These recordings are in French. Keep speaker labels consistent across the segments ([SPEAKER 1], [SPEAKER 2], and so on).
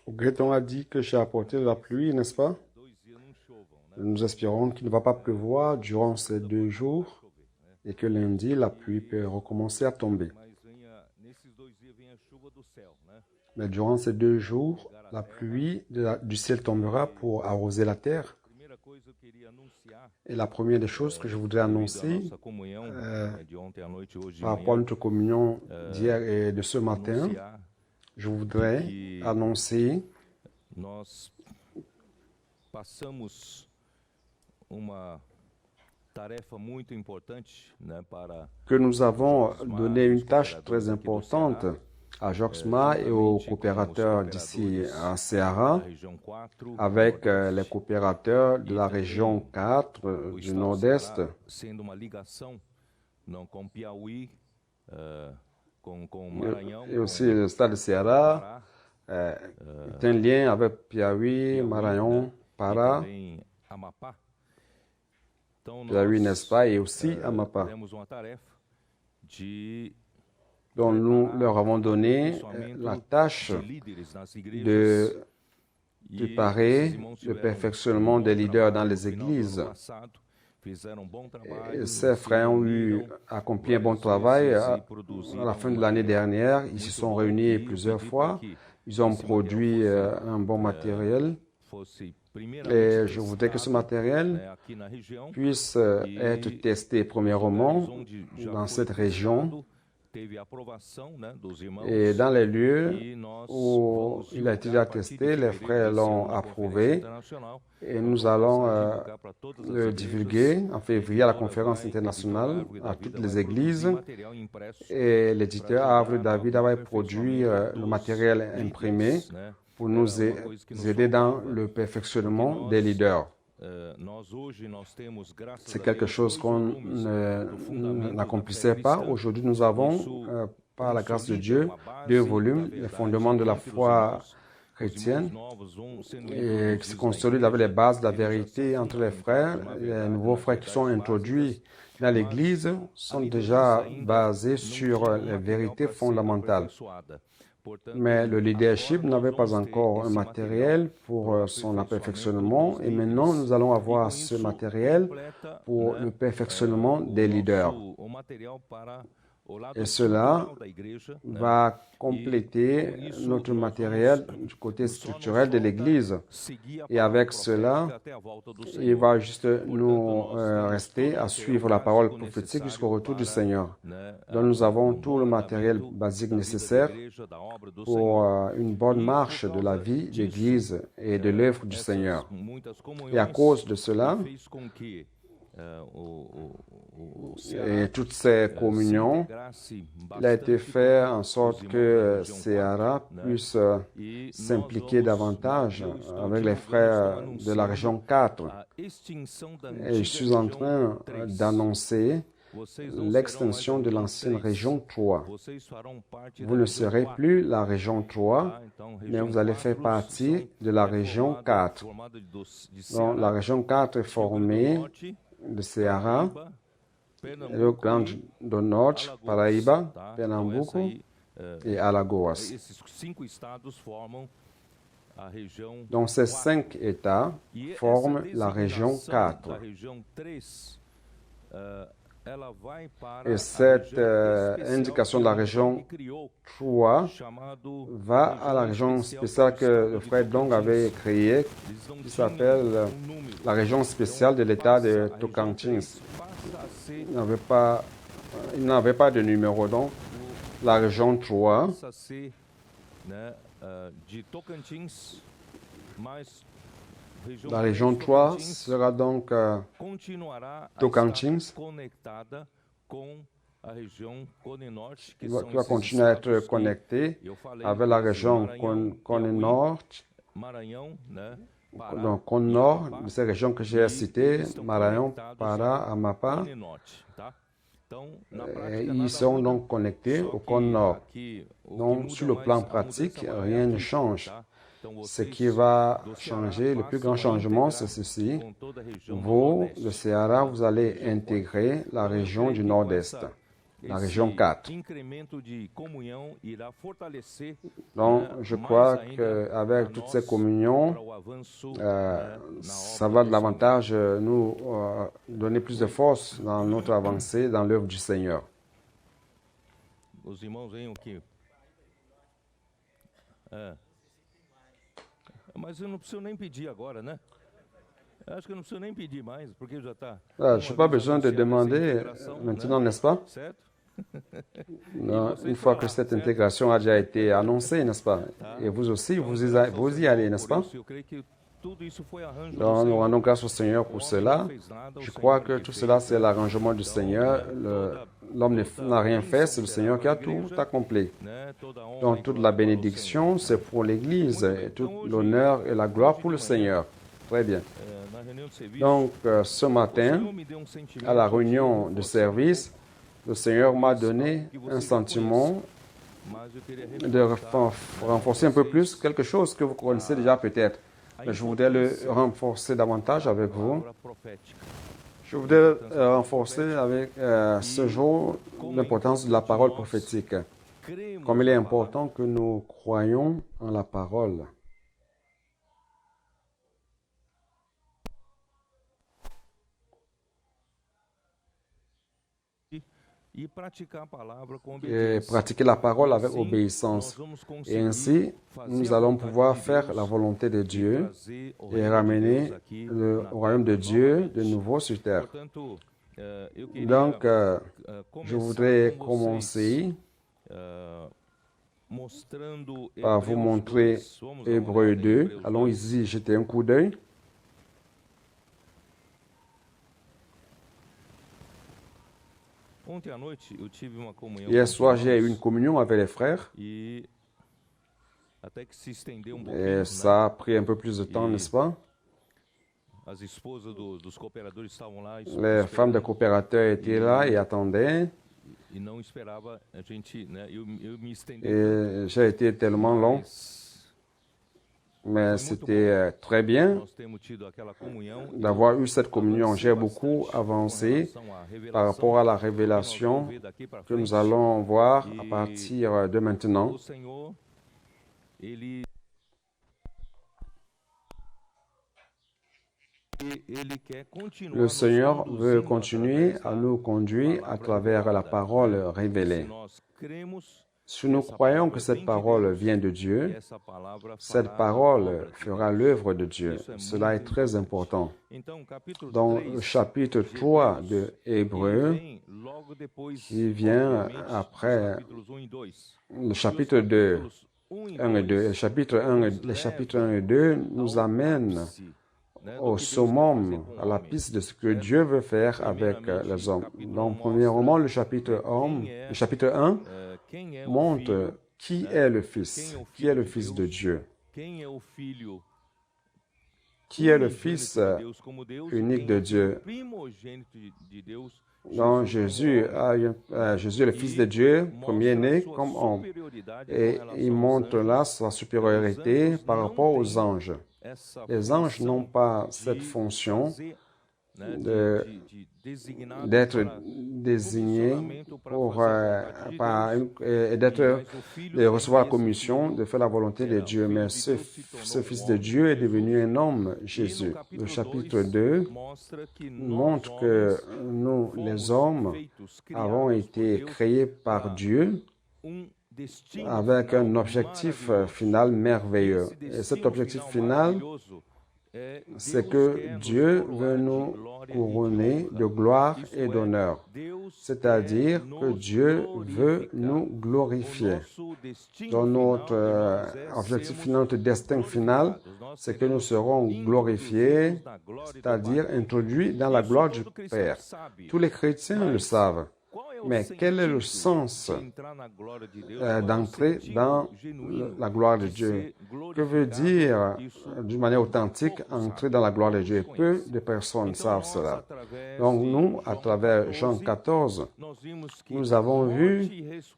[SPEAKER 1] Greton a dit que j'ai apporté de la pluie, n'est-ce pas? Nous espérons qu'il ne va pas pleuvoir durant ces 2 jours et que lundi, la pluie peut recommencer à tomber. Mais durant ces 2 jours, la pluie du ciel tombera pour arroser la terre. Et la première des choses que je voudrais annoncer par rapport à notre communion d'hier et de ce matin, je voudrais annoncer que nous avons donné une tâche très importante à Joxma et aux coopérateurs d'ici à Ceará, avec les coopérateurs de la région 4 du Nord-Est, et aussi le stade de Ceará est un lien avec Piauí, Maranhão, Pará, Piauí, n'est-ce pas, et aussi Amapá. Donc nous leur avons donné la tâche de préparer le perfectionnement des leaders dans les églises. Et ces frères ont accompli un bon travail à la fin de l'année dernière. Ils se sont réunis plusieurs fois. Ils ont produit un bon matériel. Et je voudrais que ce matériel puisse être testé premièrement dans cette région et dans les lieux où il a été déjà testé, les frères l'ont approuvé et nous allons le divulguer en février à la conférence internationale à toutes les églises. Et l'éditeur Avril David va produire le matériel imprimé pour nous aider dans le perfectionnement des leaders. C'est quelque chose qu'on n'accomplissait pas. Aujourd'hui, nous avons, par la grâce de Dieu, 2 volumes, les fondements de la foi chrétienne, et qui se consolident avec les bases de la vérité entre les frères. Les nouveaux frères qui sont introduits dans l'Église sont déjà basés sur les vérités fondamentales. Mais le leadership n'avait pas encore un matériel pour son perfectionnement et maintenant nous allons avoir ce matériel pour le perfectionnement des leaders. Et cela va compléter notre matériel du côté structurel de l'Église. Et avec cela, il va juste nous rester à suivre la parole prophétique jusqu'au retour du Seigneur. Donc nous avons tout le matériel basique nécessaire pour une bonne marche de la vie de l'Église et de l'œuvre du Seigneur. Et à cause de cela, et toutes ces communions, il a été fait en sorte que Ceará puisse s'impliquer davantage avec les frères de la région 4. Et je suis en train d'annoncer l'extension de l'ancienne région 3. Vous ne serez plus la région 3, mais vous allez faire partie de la région 4. Donc, la région 4 est formée de Ceará, Rio Grande do Norte, Paraíba, Pernambuco et Alagoas. Donc ces 5 États forment la région 4. Et cette indication de la région 3 va à la région spéciale que le frère Dong avait créée, qui s'appelle la région spéciale de l'État de Tocantins. Il n'avait pas de numéro, donc la région 3 la région 3 sera donc Tocantins, qui va continuer à être connecté avec la région Cone Nord, donc Cone Nord, de ces régions que j'ai citées, Maranhão, Pará, Amapá. Et ils seront donc connectés au Cone Nord. Donc, sur le plan pratique, rien ne change. Ce qui va changer, le plus grand changement, c'est ceci. Vous, le Ceará, vous allez intégrer la région du Nord-Est. la région 4. Donc, je crois qu'avec toutes ces communions, ça va davantage nous donner plus de force dans notre avancée dans l'œuvre du Seigneur.
[SPEAKER 2] Os irmãos venham aqui. Mas eu não preciso nem pedir agora, né? Eu acho que eu não preciso nem pedir mais, porque já está.
[SPEAKER 1] Je n'ai pas besoin de demander maintenant, n'est-ce pas?
[SPEAKER 2] Certo?
[SPEAKER 1] Non, une fois que cette intégration a déjà été annoncée, n'est-ce pas? Et vous aussi, vous y allez, n'est-ce pas? Donc, nous rendons grâce au Seigneur pour cela. Je crois que tout cela, c'est l'arrangement du Seigneur. L'homme n'a rien fait, c'est le Seigneur qui a tout accompli. Donc, toute la bénédiction, c'est pour l'Église, et tout l'honneur et la gloire pour le Seigneur. Très bien. Donc, ce matin, à la réunion de service, le Seigneur m'a donné un sentiment de renforcer un peu plus quelque chose que vous connaissez déjà peut-être. Mais je voudrais le renforcer davantage avec vous. Je voudrais renforcer avec ce jour l'importance de la parole prophétique. Comme il est important que nous croyons en la parole.
[SPEAKER 2] Et
[SPEAKER 1] pratiquer la parole avec obéissance. Et ainsi, nous allons pouvoir faire la volonté de Dieu et ramener le royaume de Dieu de nouveau sur terre. Donc, je voudrais commencer par vous montrer Hébreux 2. Allons y jeter un coup d'œil. Hier soir, j'ai eu une communion avec les frères. Et ça a pris un peu plus de temps, n'est-ce pas? Les femmes des coopérateurs étaient là et attendaient. Et j'ai été tellement long. Mais c'était très bien d'avoir eu cette communion. J'ai beaucoup avancé par rapport à la révélation que nous allons voir à partir de maintenant. Le Seigneur veut continuer à nous conduire à travers la parole révélée. Si nous croyons que cette parole vient de Dieu, cette parole fera l'œuvre de Dieu. Cela est très important. Dans le chapitre 3 de Hébreux, il vient après le chapitre 2, 1 et 2. Les chapitres 1 et 2 nous amènent au summum, à la piste de ce que Dieu veut faire avec les hommes. Donc, premièrement, le chapitre 1 montre qui est le Fils, qui est le Fils de Dieu, qui est le Fils unique de Dieu. Donc, Jésus est le Fils de Dieu, premier-né comme homme. Et il montre là sa supériorité par rapport aux anges. Les anges n'ont pas cette fonction d'être désignés pour de recevoir la commission de faire la volonté de Dieu. Mais ce Fils de Dieu est devenu un homme, Jésus. Le chapitre 2 montre que nous, les hommes, avons été créés par Dieu avec un objectif final merveilleux. Et cet objectif final, c'est que Dieu veut nous couronner de gloire et d'honneur. C'est-à-dire que Dieu veut nous glorifier. Dans notre objectif final, notre destin final, c'est que nous serons glorifiés, c'est-à-dire introduits dans la gloire du Père. Tous les chrétiens le savent. Mais quel est le sens d'entrer dans la gloire de Dieu? Que veut dire, d'une manière authentique, entrer dans la gloire de Dieu? Peu de personnes savent cela. Donc nous, à travers Jean 14, nous avons vu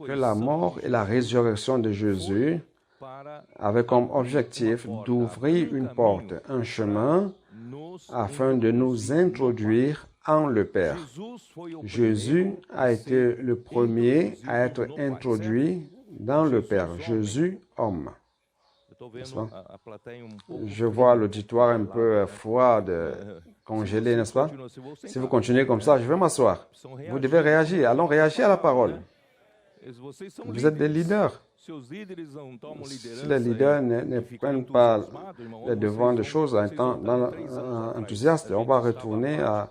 [SPEAKER 1] que la mort et la résurrection de Jésus avaient comme objectif d'ouvrir une porte, un chemin, afin de nous introduire en le Père. Jésus a été le premier à être introduit dans le Père. Jésus, homme. N'est-ce pas? Je vois l'auditoire un peu froid, congelé, n'est-ce pas? Si vous continuez comme ça, je vais m'asseoir. Vous devez réagir. Allons réagir à la parole. Vous êtes des leaders. Si les leaders ne prennent pas les devants des choses en étant enthousiastes, on va retourner à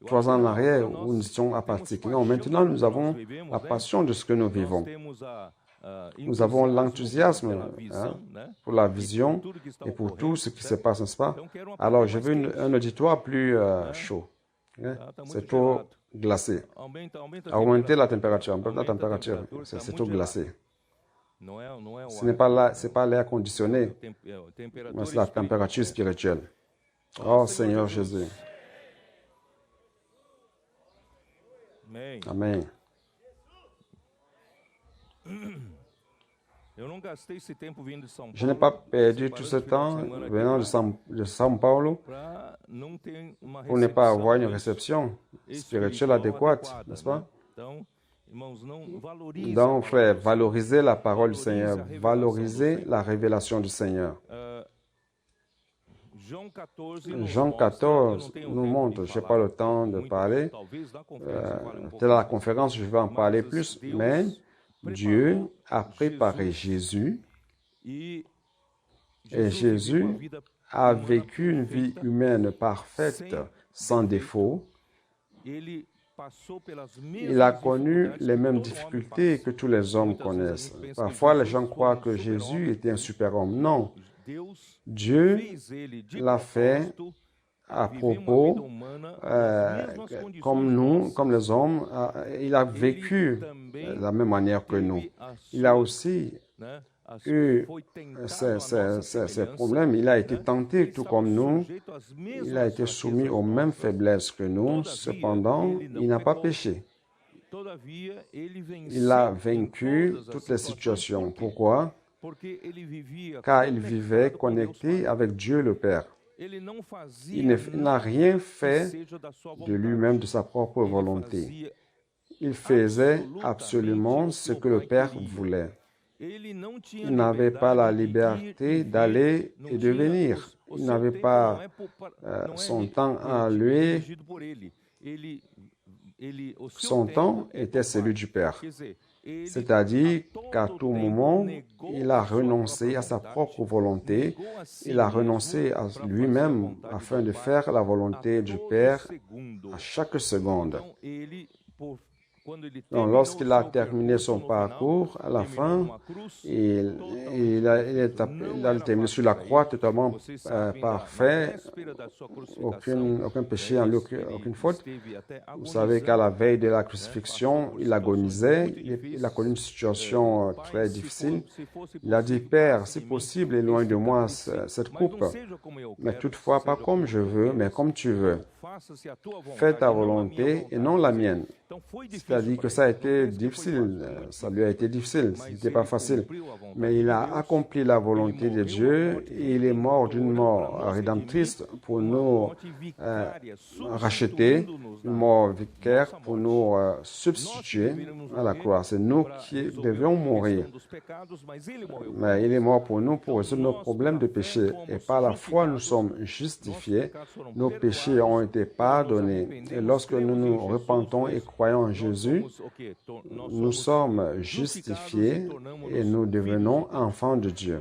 [SPEAKER 1] 3 ans en arrière où nous étions apathiques. Non, maintenant nous avons la passion de ce que nous vivons. Nous avons l'enthousiasme pour la vision et pour tout ce qui se passe, n'est-ce pas? Alors, je veux un auditoire plus chaud. C'est trop glacé. Augmenter la température, c'est trop glacé. Ce n'est pas l'air conditionné, mais c'est la température spirituelle. Oh Seigneur Jésus. Amen. Je n'ai pas perdu tout ce temps venant de São Paulo pour ne pas avoir une réception spirituelle adéquate, n'est-ce pas? Donc, frère, valorisez la parole du Seigneur, valorisez la révélation du Seigneur. Jean 14 nous montre, je n'ai pas le temps de parler, peut-être à la conférence je vais en parler plus, mais Dieu a préparé Jésus et Jésus a vécu une vie humaine parfaite, sans défaut. Il a connu les mêmes difficultés que tous les hommes connaissent. Parfois, les gens croient que Jésus était un super-homme. Non. Dieu l'a fait à propos, comme nous, comme les hommes. Il a vécu de la même manière que nous. Il a aussi eu ces problèmes. Il a été tenté tout comme nous. Il a été soumis aux mêmes faiblesses que nous. Cependant, il n'a pas péché. Il a vaincu toutes les situations. Pourquoi? Car il vivait connecté avec Dieu le Père. Il n'a rien fait de lui-même, de sa propre volonté. Il faisait absolument ce que le Père voulait. Il n'avait pas la liberté d'aller et de venir. Il n'avait pas son temps à lui. Son temps était celui du Père. C'est-à-dire qu'à tout moment, il a renoncé à sa propre volonté, il a renoncé à lui-même afin de faire la volonté du Père à chaque seconde. Donc, lorsqu'il a terminé son parcours, à la fin, il a terminé sur la croix totalement parfait, aucun péché en lui, aucune faute. Vous savez qu'à la veille de la crucifixion, il agonisait, il a connu une situation très difficile. Il a dit, Père, si possible, éloigne de moi cette coupe, mais toutefois pas comme je veux, mais comme tu veux. Fais ta volonté et non la mienne. C'est-à-dire que ça a été difficile, ça lui a été difficile, ce n'était pas facile. Mais il a accompli la volonté de Dieu et il est mort d'une mort rédemptrice pour nous racheter, une mort vicaire pour nous substituer à la croix. C'est nous qui devions mourir. Mais il est mort pour nous pour résoudre nos problèmes de péché. Et par la foi, nous sommes justifiés. Nos péchés ont été pardonnés. Et lorsque nous nous repentons et croyons en Jésus, nous sommes justifiés et nous devenons enfants de Dieu.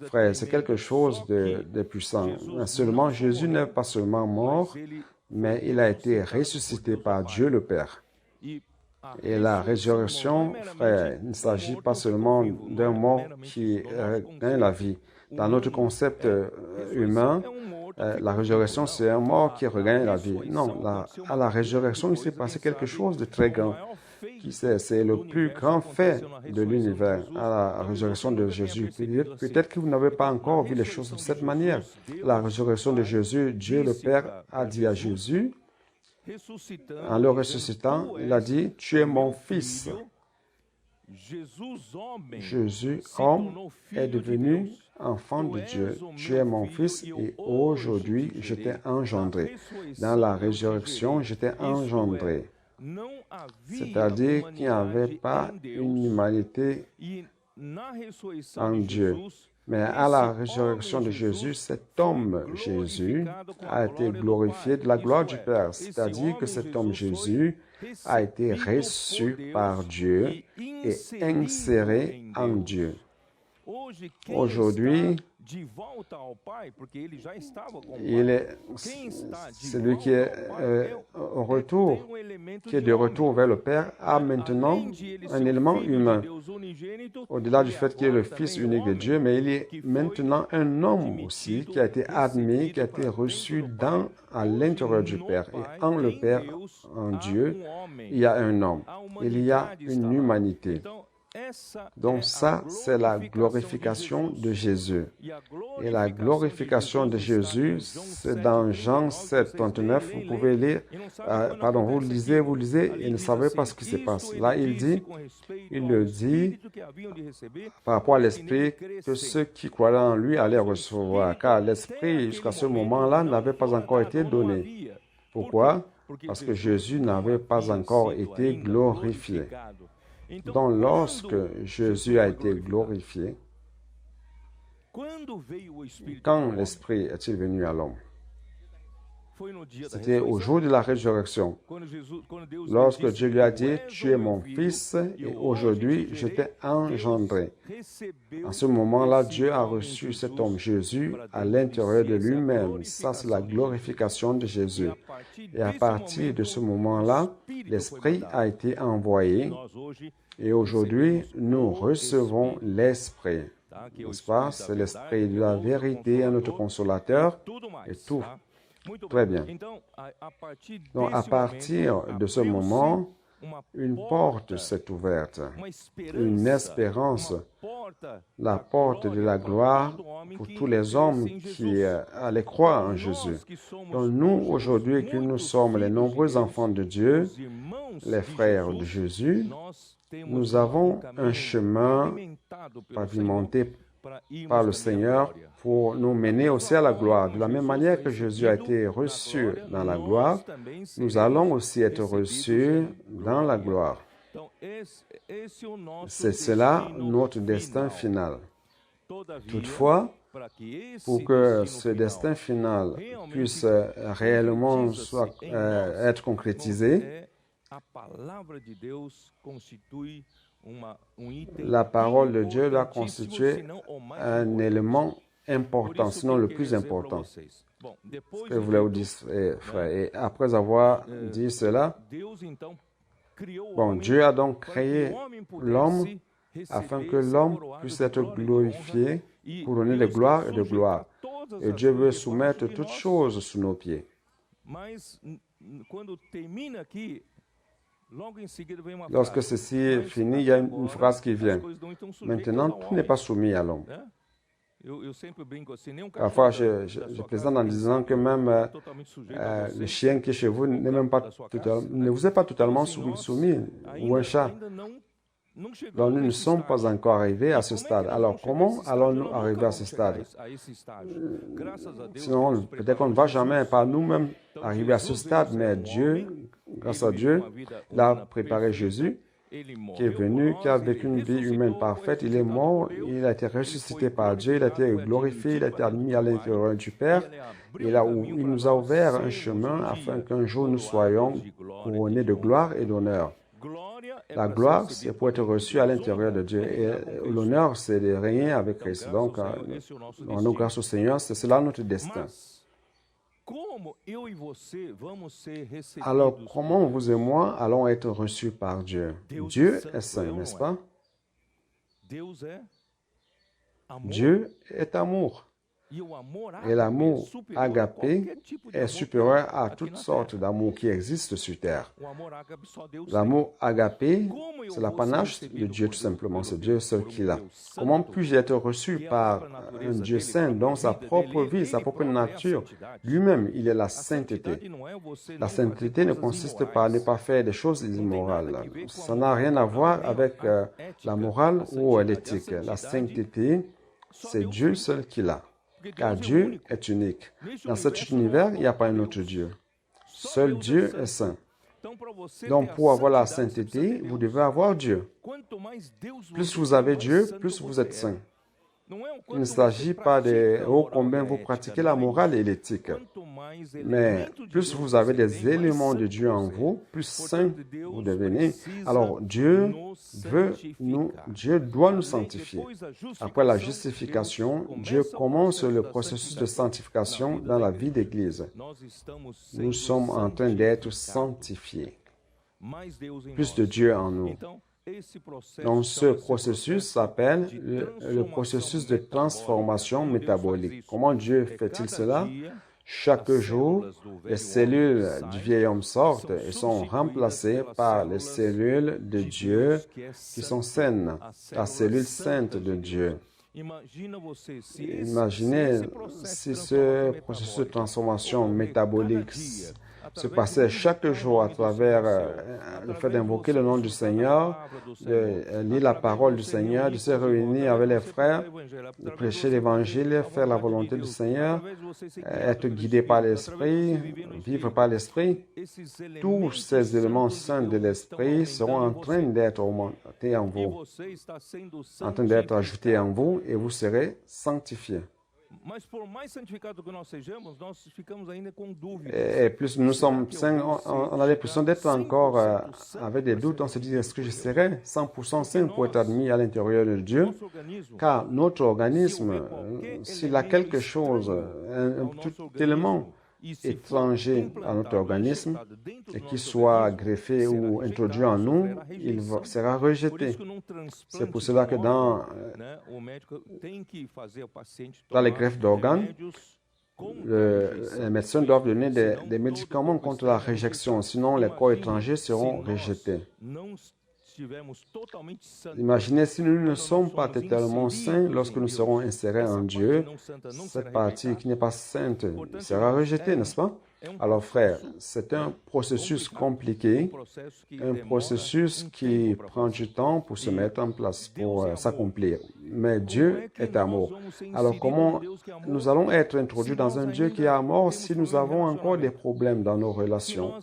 [SPEAKER 1] Frère, c'est quelque chose de puissant. Seulement, Jésus n'est pas seulement mort, mais il a été ressuscité par Dieu le Père. Et la résurrection, frère, il ne s'agit pas seulement d'un mort qui gagne la vie. Dans notre concept humain, la résurrection, c'est un mort qui regagne la vie. Non, à la résurrection, il s'est passé quelque chose de très grand. C'est le plus grand fait de l'univers, à la résurrection de Jésus. Peut-être que vous n'avez pas encore vu les choses de cette manière. La résurrection de Jésus, Dieu le Père a dit à Jésus, en le ressuscitant, il a dit, tu es mon fils. Jésus, homme, est devenu enfant de Dieu. Tu es mon fils et aujourd'hui je t'ai engendré. Dans la résurrection, je t'ai engendré. C'est-à-dire qu'il n'y avait pas une humanité en Dieu. Mais à la résurrection de Jésus, cet homme Jésus a été glorifié de la gloire du Père. C'est-à-dire que cet homme Jésus a été reçu par Dieu et inséré en Dieu. Aujourd'hui, il est celui qui est au retour, qui est de retour vers le Père, a maintenant un élément humain. Au-delà du fait qu'il est le Fils unique de Dieu, mais il est maintenant un homme aussi qui a été admis, qui a été reçu à l'intérieur du Père. Et en le Père, en Dieu, il y a un homme. Il y a une humanité. Donc ça, c'est la glorification de Jésus. Et la glorification de Jésus, c'est dans Jean 7, 39. Vous pouvez lire, vous lisez, et ne savez pas ce qui se passe. Là, il le dit par rapport à l'Esprit que ceux qui croyaient en lui allaient recevoir. Car l'Esprit, jusqu'à ce moment-là, n'avait pas encore été donné. Pourquoi? Parce que Jésus n'avait pas encore été glorifié. Donc, lorsque Jésus a été glorifié, quand l'Esprit est-il venu à l'homme? C'était au jour de la résurrection. Lorsque Dieu lui a dit, tu es mon fils et aujourd'hui je t'ai engendré. En ce moment-là, Dieu a reçu cet homme Jésus à l'intérieur de lui-même. Ça, c'est la glorification de Jésus. Et à partir de ce moment-là, l'Esprit a été envoyé. Et aujourd'hui, nous recevons l'Esprit. N'est-ce pas? C'est l'Esprit de la vérité, notre consolateur et tout. Très bien. Donc, à partir de ce moment, une porte s'est ouverte, une espérance, la porte de la gloire pour tous les hommes qui allaient croire en Jésus. Donc, nous, aujourd'hui, que nous sommes les nombreux enfants de Dieu, les frères de Jésus, nous avons un chemin pavimenté par le Seigneur pour nous mener aussi à la gloire. De la même manière que Jésus a été reçu dans la gloire, nous allons aussi être reçus dans la gloire. C'est cela notre destin final. Toutefois, pour que ce destin final puisse réellement être concrétisé, la parole de Dieu doit constituer un élément important, sinon le plus important. Ce que je voulais vous dire, frère. Et après avoir dit cela, Dieu a donc créé l'homme afin que l'homme puisse être glorifié pour donner de gloire et de gloire. Et Dieu veut soumettre toutes choses sous nos pieds. Lorsque ceci est fini, il y a une phrase qui vient. Maintenant, tout n'est pas soumis à l'homme. Parfois, je plaisante en disant que même le chien qui est chez vous ne vous est pas totalement soumis, ou un chat. Donc, nous ne sommes pas encore arrivés à ce stade. Alors, comment allons-nous arriver à ce stade? Sinon, peut-être qu'on ne va jamais par nous-mêmes arriver à ce stade, mais Dieu, grâce à Dieu, il a préparé Jésus, qui est venu, qui a vécu une vie humaine parfaite. Il est mort, il a été ressuscité par Dieu, il a été glorifié, il a été admis à l'intérieur du Père. Et là où il nous a ouvert un chemin afin qu'un jour nous soyons couronnés de gloire et d'honneur. La gloire, c'est pour être reçu à l'intérieur de Dieu. Et l'honneur, c'est de régner avec Christ. Donc, nous, grâce au Seigneur, c'est cela notre destin. Alors, comment vous et moi allons être reçus par Dieu? Dieu est saint, n'est-ce pas? Dieu est amour. Et l'amour agapé est supérieur à toutes sortes d'amour qui existent sur terre. L'amour agapé, c'est l'apanage de Dieu tout simplement, c'est Dieu seul qui l'a. Comment puis-je être reçu par un Dieu saint dont sa propre vie, sa propre nature, lui-même, il est la sainteté. La sainteté ne consiste pas à ne pas faire des choses immorales. Ça n'a rien à voir avec la morale ou l'éthique. La sainteté, c'est Dieu seul qui l'a. Car Dieu est unique. Dans cet univers, il n'y a pas un autre Dieu. Seul Dieu est saint. Donc, pour avoir la sainteté, vous devez avoir Dieu. Plus vous avez Dieu, plus vous êtes saint. Il ne s'agit pas de combien vous pratiquez la morale et l'éthique. Mais plus vous avez des éléments de Dieu en vous, plus saint vous devenez. Alors Dieu doit nous sanctifier. Après la justification, Dieu commence le processus de sanctification dans la vie d'Église. Nous sommes en train d'être sanctifiés. Plus de Dieu en nous. Donc, ce processus s'appelle le processus de transformation métabolique. Comment Dieu fait-il cela? Chaque jour, les cellules du vieil homme sortent et sont remplacées par les cellules de Dieu qui sont saines, la cellule sainte de Dieu. Imaginez si ce processus de transformation métabolique se passait chaque jour à travers le fait d'invoquer le nom du Seigneur, de lire la parole du Seigneur, de se réunir avec les frères, de prêcher l'Évangile, faire la volonté du Seigneur, être guidé par l'Esprit, vivre par l'Esprit. Tous ces éléments saints de l'Esprit seront en train d'être augmentés en vous, en train d'être ajoutés en vous, et vous serez sanctifiés. Et plus nous sommes saints, on a l'impression d'être encore avec des doutes. On se dit, est-ce que je serai 100% saint pour être admis à l'intérieur de Dieu? Car notre organisme, s'il a quelque chose, tout élément étranger à notre organisme et qui soit greffé ou introduit en nous, il sera rejeté. C'est pour cela que dans les greffes d'organes, les médecins doivent donner des médicaments contre la réjection, sinon les corps étrangers seront rejetés. Imaginez si nous ne sommes pas totalement saints lorsque nous serons insérés en Dieu, cette partie qui n'est pas sainte sera rejetée, n'est-ce pas? Alors frère, c'est un processus compliqué, un processus qui prend du temps pour se mettre en place, pour s'accomplir. Mais Dieu est amour. Alors comment nous allons être introduits dans un Dieu qui est amour si nous avons encore des problèmes dans nos relations,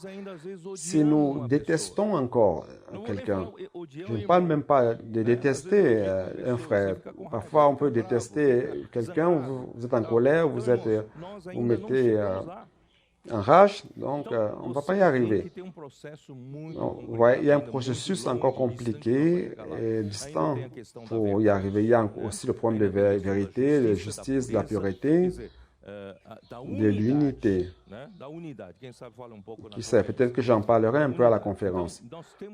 [SPEAKER 1] si nous détestons encore quelqu'un? Je ne parle même pas de détester un frère. Parfois on peut détester quelqu'un, vous êtes en colère, vous mettez en rage, donc on ne va pas y arriver. Donc, vous voyez, il y a un processus encore compliqué et distant pour y arriver. Il y a aussi le problème de vérité, de justice, de la pureté, de l'unité. Qui sait, peut-être que j'en parlerai un peu à la conférence.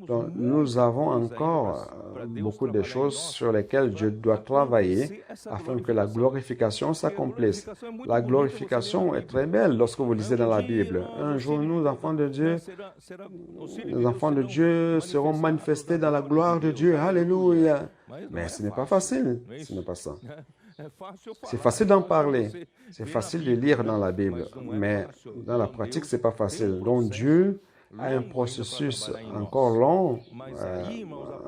[SPEAKER 1] Donc, nous avons encore beaucoup de choses sur lesquelles Dieu doit travailler afin que la glorification s'accomplisse. La glorification est très belle lorsque vous lisez dans la Bible. Un jour, nous, enfants de Dieu, les enfants de Dieu seront manifestés dans la gloire de Dieu. Alléluia! Mais ce n'est pas facile, ce n'est pas ça. C'est facile d'en parler, c'est facile de lire dans la Bible, mais dans la pratique, c'est pas facile. Donc Dieu a un processus encore long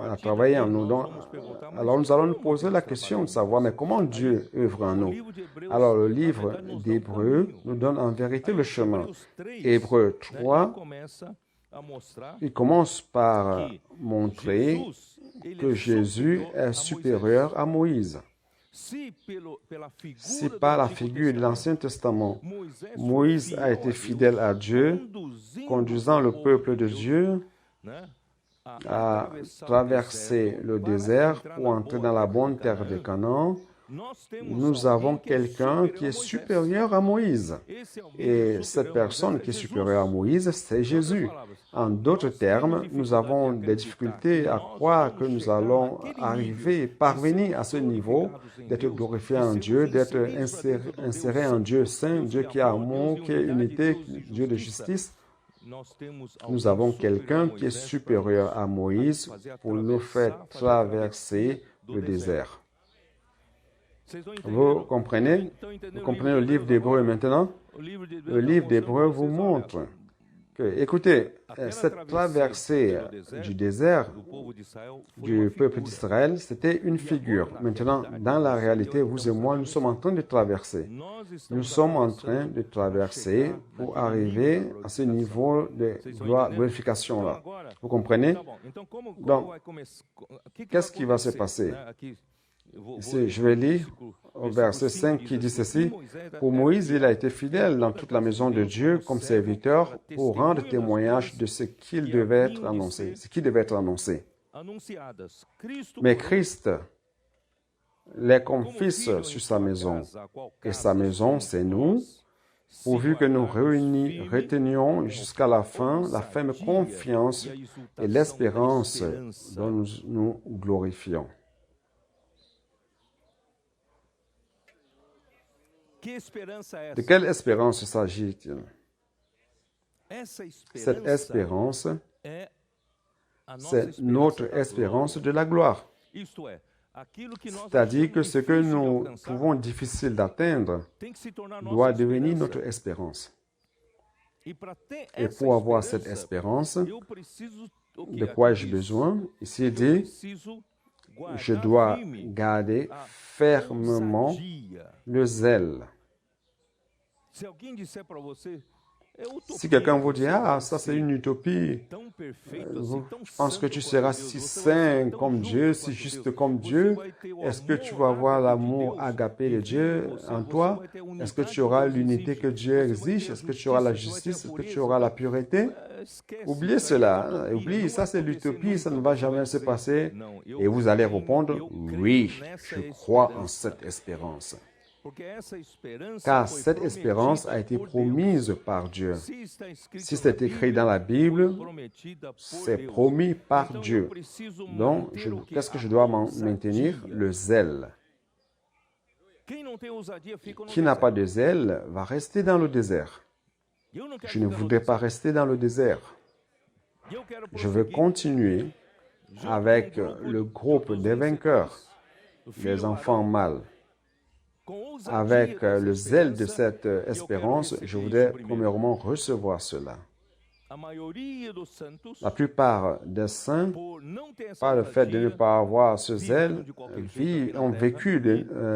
[SPEAKER 1] à travailler en nous. Donc, alors nous allons nous poser la question de savoir, mais comment Dieu œuvre en nous? Alors le livre d'Hébreux nous donne en vérité le chemin. Hébreux 3, il commence par montrer que Jésus est supérieur à Moïse. Si par la figure de l'Ancien Testament, Moïse a été fidèle à Dieu, conduisant le peuple de Dieu à traverser le désert pour entrer dans la bonne terre de Canaan, nous avons quelqu'un qui est supérieur à Moïse. Et cette personne qui est supérieure à Moïse, c'est Jésus. En d'autres termes, nous avons des difficultés à croire que nous allons arriver, parvenir à ce niveau d'être glorifié en Dieu, d'être inséré en Dieu saint, Dieu qui est amour, qui est unité, Dieu de justice. Nous avons quelqu'un qui est supérieur à Moïse pour nous faire traverser le désert. Vous comprenez? Vous comprenez le livre d'Hébreux maintenant? Le livre d'Hébreux vous montre que, écoutez, cette traversée du désert du peuple d'Israël, c'était une figure. Maintenant, dans la réalité, vous et moi, nous sommes en train de traverser. Nous sommes en train de traverser pour arriver à ce niveau de glorification-là. Vous comprenez? Donc, qu'est-ce qui va se passer? Ici, je vais lire au verset 5 qui dit ceci. Pour Moïse, il a été fidèle dans toute la maison de Dieu comme serviteur pour rendre témoignage de ce qu'il devait être annoncé. Mais Christ l'est comme fils sur sa maison. Et sa maison, c'est nous, pourvu que nous retenions jusqu'à la ferme confiance et l'espérance dont nous nous glorifions. De quelle espérance s'agit-il? Cette espérance, c'est notre espérance de la gloire. C'est-à-dire que ce que nous trouvons difficile d'atteindre doit devenir notre espérance. Et pour avoir cette espérance, de quoi ai-je besoin? Ici, il dit, je dois garder fermement le zèle. Si quelqu'un vous dit, ah, ça c'est une utopie, je pense que tu seras si saint comme Dieu, si juste comme Dieu, est-ce que tu vas avoir l'amour agapé de Dieu en toi? Est-ce que tu auras l'unité que Dieu exige? Est-ce que tu auras la justice? Est-ce que tu auras la pureté? Oubliez cela. Oubliez, ça c'est l'utopie, ça ne va jamais se passer. Et vous allez répondre, oui, je crois en cette espérance. Car cette espérance a été promise par Dieu. Si c'est écrit dans la Bible, c'est promis par Dieu. Donc, qu'est-ce que je dois maintenir? Le zèle. Qui n'a pas de zèle va rester dans le désert. Je ne voudrais pas rester dans le désert. Je veux continuer avec le groupe des vainqueurs, les enfants mâles. Avec le zèle de cette espérance, je voudrais premièrement recevoir cela. La plupart des saints, par le fait de ne pas avoir ce zèle, ont vécu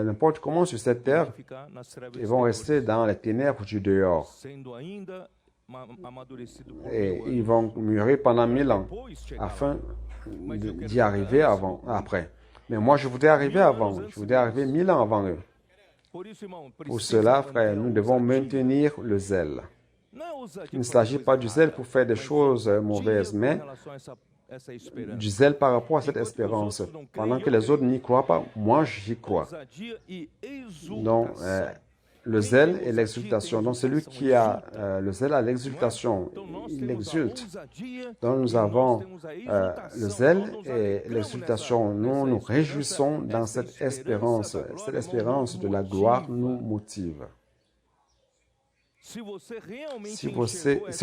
[SPEAKER 1] n'importe comment sur cette terre et vont rester dans les ténèbres du dehors. Et ils vont mûrir pendant 1000 ans afin d'y arriver après. Mais moi, je voudrais arriver avant. Je voudrais arriver 1000 ans avant eux. Pour cela, frère, nous devons maintenir le zèle. Il ne s'agit pas du zèle pour faire des choses mauvaises, mais du zèle par rapport à cette espérance. Pendant que les autres n'y croient pas, moi j'y crois. Donc, le zèle et l'exultation. Donc, celui qui a le zèle a l'exultation. Il exulte. Donc, nous avons le zèle et l'exultation. Nous nous réjouissons dans cette espérance. Cette espérance de la gloire nous motive. Si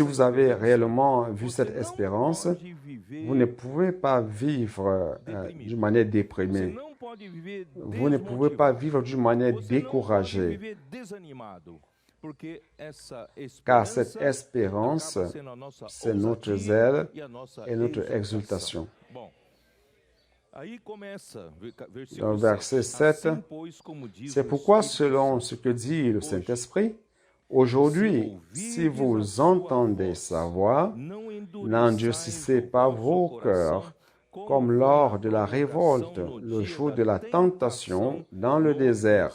[SPEAKER 1] vous avez réellement vu cette espérance, vous ne pouvez pas vivre d'une manière déprimée. Vous ne pouvez pas vivre d'une manière découragée. Car cette espérance, c'est notre zèle et notre exultation. Dans le verset 7, c'est pourquoi, selon ce que dit le Saint-Esprit, aujourd'hui, si vous entendez sa voix, n'endurcissez pas vos cœurs, comme lors de la révolte, le jour de la tentation dans le désert,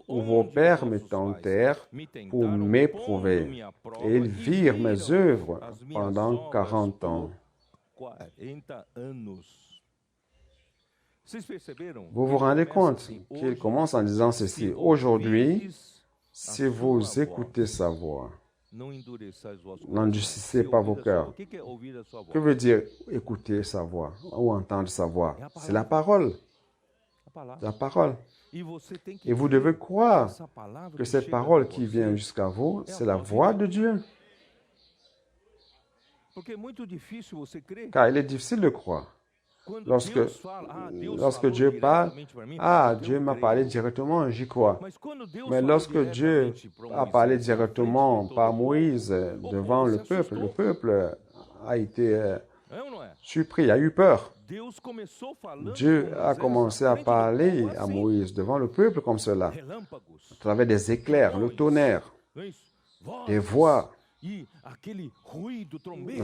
[SPEAKER 1] où vos pères me tentèrent pour m'éprouver. Et ils virent mes œuvres pendant 40 ans. Vous vous rendez compte qu'il commence en disant ceci. Aujourd'hui, si vous écoutez sa voix, n'endurcissez pas vos cœurs. Que veut dire écouter sa voix ou entendre sa voix? C'est la parole. La parole. Et vous devez croire que cette parole qui vient jusqu'à vous, c'est la voix de Dieu. Car il est difficile de croire. Lorsque Dieu parle, Dieu m'a parlé directement, j'y crois. Mais lorsque Dieu a parlé directement par Moïse devant le peuple a été surpris, a eu peur. Dieu a commencé à parler à Moïse devant le peuple comme cela, à travers des éclairs, le tonnerre, des voix,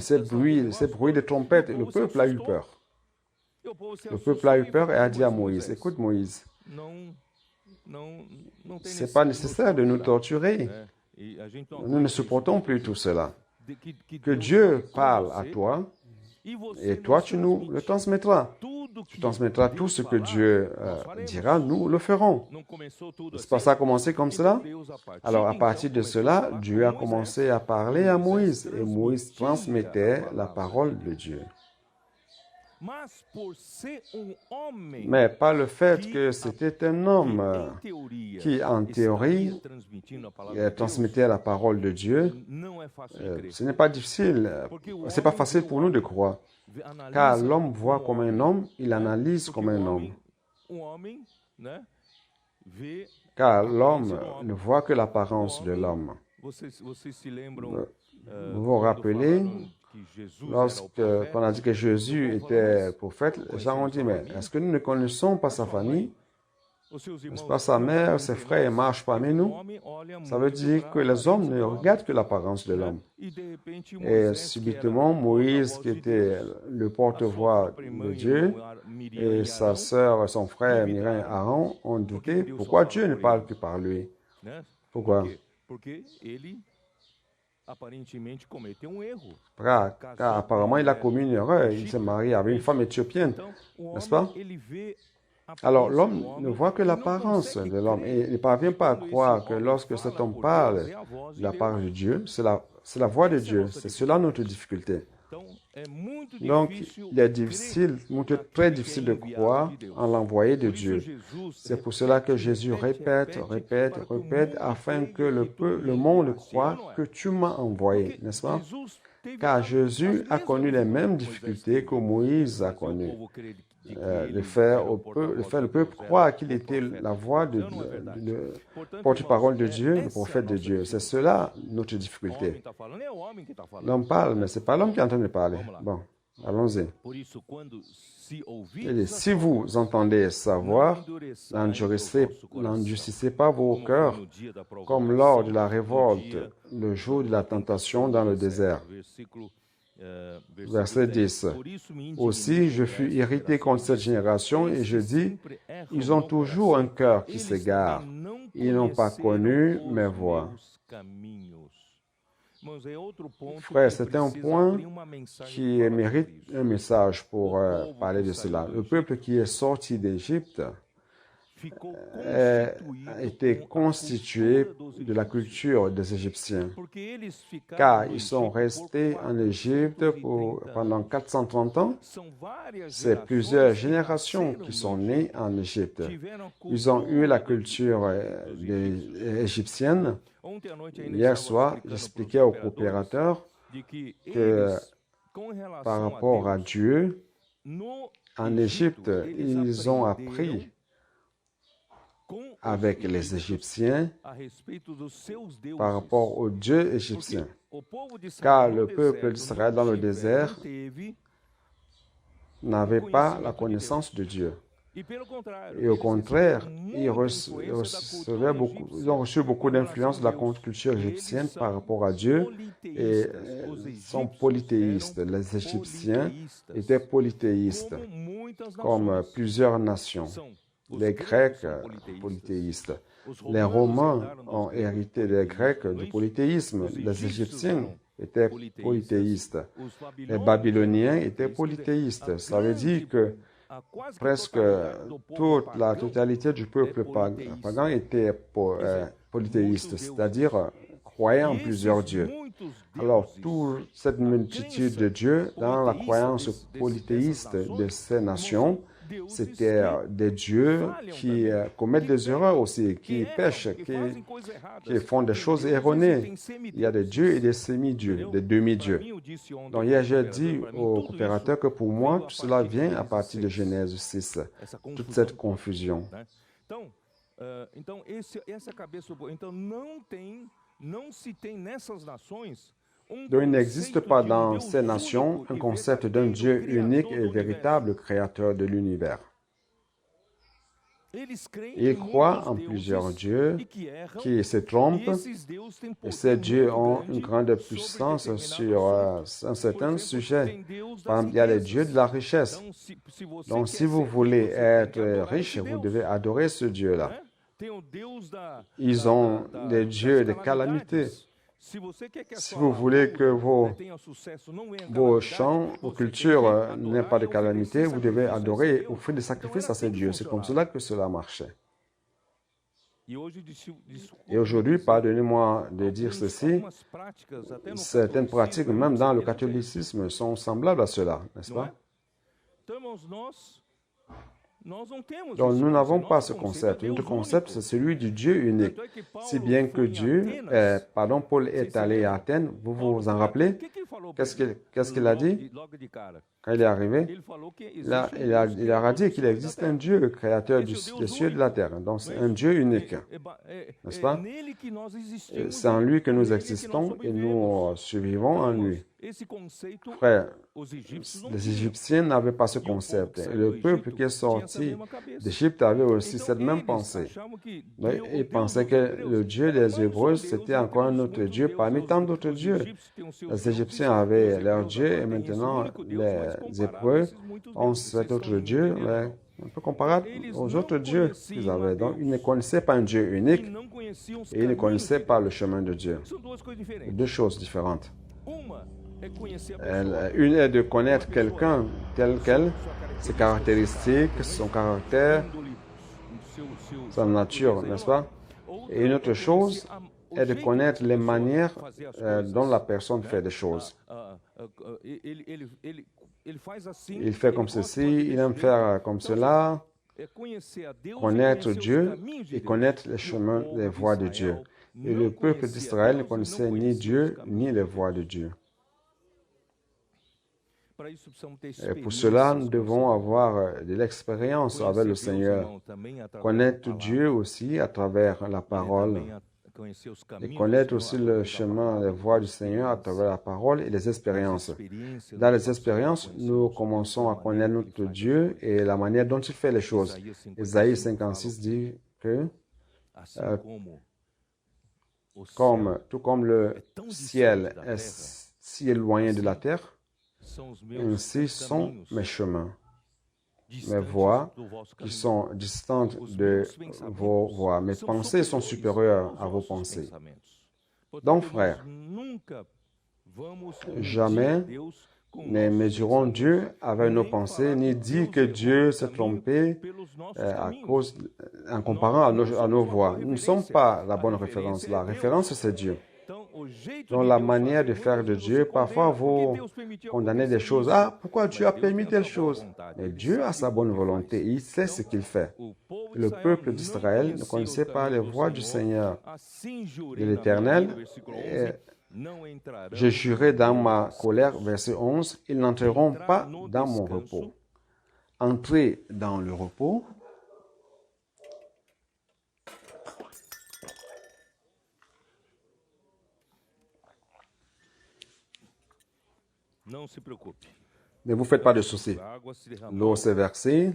[SPEAKER 1] ces bruits de trompette, et le peuple a eu peur. Le peuple a eu peur et a dit à Moïse, écoute Moïse, ce n'est pas nécessaire de nous torturer. Nous ne supportons plus tout cela. Que Dieu parle à toi et toi tu nous le transmettras. Tu transmettras tout ce que Dieu dira, nous le ferons. C'est pas ça a commencé comme cela? Alors à partir de cela, Dieu a commencé à parler à Moïse et Moïse transmettait la parole de Dieu. Mais par le fait que c'était un homme qui, en théorie, transmettait la parole de Dieu, ce n'est pas difficile, c'est pas facile pour nous de croire. Car l'homme voit comme un homme, il analyse comme un homme. Car l'homme ne voit que l'apparence de l'homme. Vous vous rappelez, lorsqu'on a dit que Jésus était prophète, les gens ont dit, mais est-ce que nous ne connaissons pas sa famille? N'est-ce pas sa mère, ses frères, ils marchent parmi nous? Ça veut dire que les hommes ne regardent que l'apparence de l'homme. Et subitement, Moïse, qui était le porte-voix de Dieu, et sa sœur, son frère, Myriam et Aaron, ont douté. Pourquoi Dieu ne parle que par lui? Pourquoi? Car apparemment, il a commis une erreur. Il s'est marié avec une femme éthiopienne, n'est-ce pas? Alors, l'homme ne voit que l'apparence de l'homme et il ne parvient pas à croire que lorsque cet homme parle de la part de Dieu, c'est la voix de Dieu. C'est cela notre difficulté. Donc, il est difficile, très difficile de croire en l'envoyé de Dieu. C'est pour cela que Jésus répète, afin que le monde croie que tu m'as envoyé, n'est-ce pas? Car Jésus a connu les mêmes difficultés que Moïse a connues. De faire le peuple croire qu'il était la voix de porte-parole de Dieu, le prophète de Dieu. C'est cela notre difficulté. L'homme parle, mais ce n'est pas l'homme qui est en train de parler. Bon, allons-y. Si vous entendez sa voix, n'endurcissez pas vos cœurs, comme lors de la révolte, le jour de la tentation dans le désert. Verset 10. Aussi, je fus irrité contre cette génération et je dis, ils ont toujours un cœur qui s'égare. Ils n'ont pas connu mes voies. Frère, c'est un point qui mérite un message pour parler de cela. Le peuple qui est sorti d'Égypte a été constitué de la culture des Égyptiens, car ils sont restés en Égypte pendant 430 ans. C'est plusieurs générations qui sont nées en Égypte. Ils ont eu la culture égyptienne. Hier soir, j'expliquais aux coopérateurs que par rapport à Dieu, en Égypte, ils ont appris avec les Égyptiens par rapport aux dieux égyptiens. Car le peuple d'Israël dans le désert n'avait pas la connaissance de Dieu. Et au contraire, ils ont reçu beaucoup d'influence de la culture égyptienne par rapport à Dieu et sont polythéistes. Les Égyptiens étaient polythéistes, comme plusieurs nations. Les Grecs, polythéistes. Les Romains ont hérité des Grecs du polythéisme. Les Égyptiens étaient polythéistes. Les Babyloniens étaient polythéistes. Ça veut dire que presque toute la totalité du peuple pagan était polythéiste, c'est-à-dire croyait en plusieurs dieux. Alors, toute cette multitude de dieux, dans la croyance polythéiste de ces nations, c'était des dieux qui commettent des erreurs aussi, qui pêchent, qui font des choses erronées. Il y a des dieux et des semi-dieux, des demi-dieux. Donc hier, j'ai dit au coopérateur que pour moi, tout cela vient à partir de Genèse 6, toute cette confusion. Donc, il n'existe pas dans ces nations un concept d'un Dieu unique et véritable créateur de l'univers. Ils croient en plusieurs dieux qui se trompent et ces dieux ont une grande puissance sur un certain sujet. Par exemple, il y a les dieux de la richesse. Donc, si vous voulez être riche, vous devez adorer ce Dieu-là. Ils ont des dieux de calamité. Si vous voulez que vos champs, vos cultures n'aient pas de calamité, vous devez adorer, offrir des sacrifices à ces dieux. C'est comme cela que cela marchait. Et aujourd'hui, pardonnez-moi de dire ceci, certaines pratiques, même dans le catholicisme, sont semblables à cela, n'est-ce pas? Donc, nous n'avons pas ce concept. Notre concept, c'est celui du Dieu unique. Si bien que Paul est allé à Athènes, vous vous en rappelez? Qu'est-ce qu'il a dit? Quand il est arrivé, il a dit qu'il existe un Dieu, créateur des cieux et de la terre. Donc, c'est un Dieu unique. N'est-ce pas? C'est en lui que nous existons et nous survivons en lui. Frère, les Égyptiens n'avaient pas ce concept. Et le peuple qui est sorti d'Égypte avait aussi cette même pensée. Ils pensaient que le Dieu des Hébreux, c'était encore un autre Dieu parmi tant d'autres dieux. Les Égyptiens avaient leur Dieu et maintenant les Hébreux ont cet autre Dieu, mais un peu comparable aux autres dieux qu'ils avaient. Donc, ils ne connaissaient pas un Dieu unique et ils ne connaissaient pas le chemin de Dieu. Deux choses différentes. Une est de connaître quelqu'un tel quel, ses caractéristiques, son caractère, sa nature, n'est-ce pas? Et une autre chose est de connaître les manières dont la personne fait des choses. Il fait comme ceci, il aime faire comme cela. Connaître Dieu et connaître les chemins, les voies de Dieu. Et le peuple d'Israël ne connaissait ni Dieu ni les voies de Dieu. Et pour cela, nous devons avoir de l'expérience avec le Seigneur. Connaître Dieu aussi à travers la parole. Et connaître aussi le chemin, les voies du Seigneur à travers la parole et les expériences. Dans les expériences, nous commençons à connaître notre Dieu et la manière dont il fait les choses. Ésaïe 56 dit que tout comme le ciel est si éloigné de la terre, ainsi sont mes chemins, mes voies qui sont distantes de vos voies. Mes pensées sont supérieures à vos pensées. Donc, frères, jamais ne mesurons Dieu avec nos pensées, ni dit que Dieu s'est trompé en comparant à nos voies. Nous ne sommes pas la bonne référence. La référence, c'est Dieu. Donc, la manière de faire de Dieu, parfois vous condamnez des choses. Ah, pourquoi Dieu a permis telle chose? Mais Dieu a sa bonne volonté. Il sait ce qu'il fait. Le peuple d'Israël ne connaissait pas les voies du Seigneur, de l'Éternel. J'ai juré dans ma colère, verset 11, ils n'entreront pas dans mon repos. Entrer dans le repos. Ne vous faites pas de soucis. L'eau s'est versée.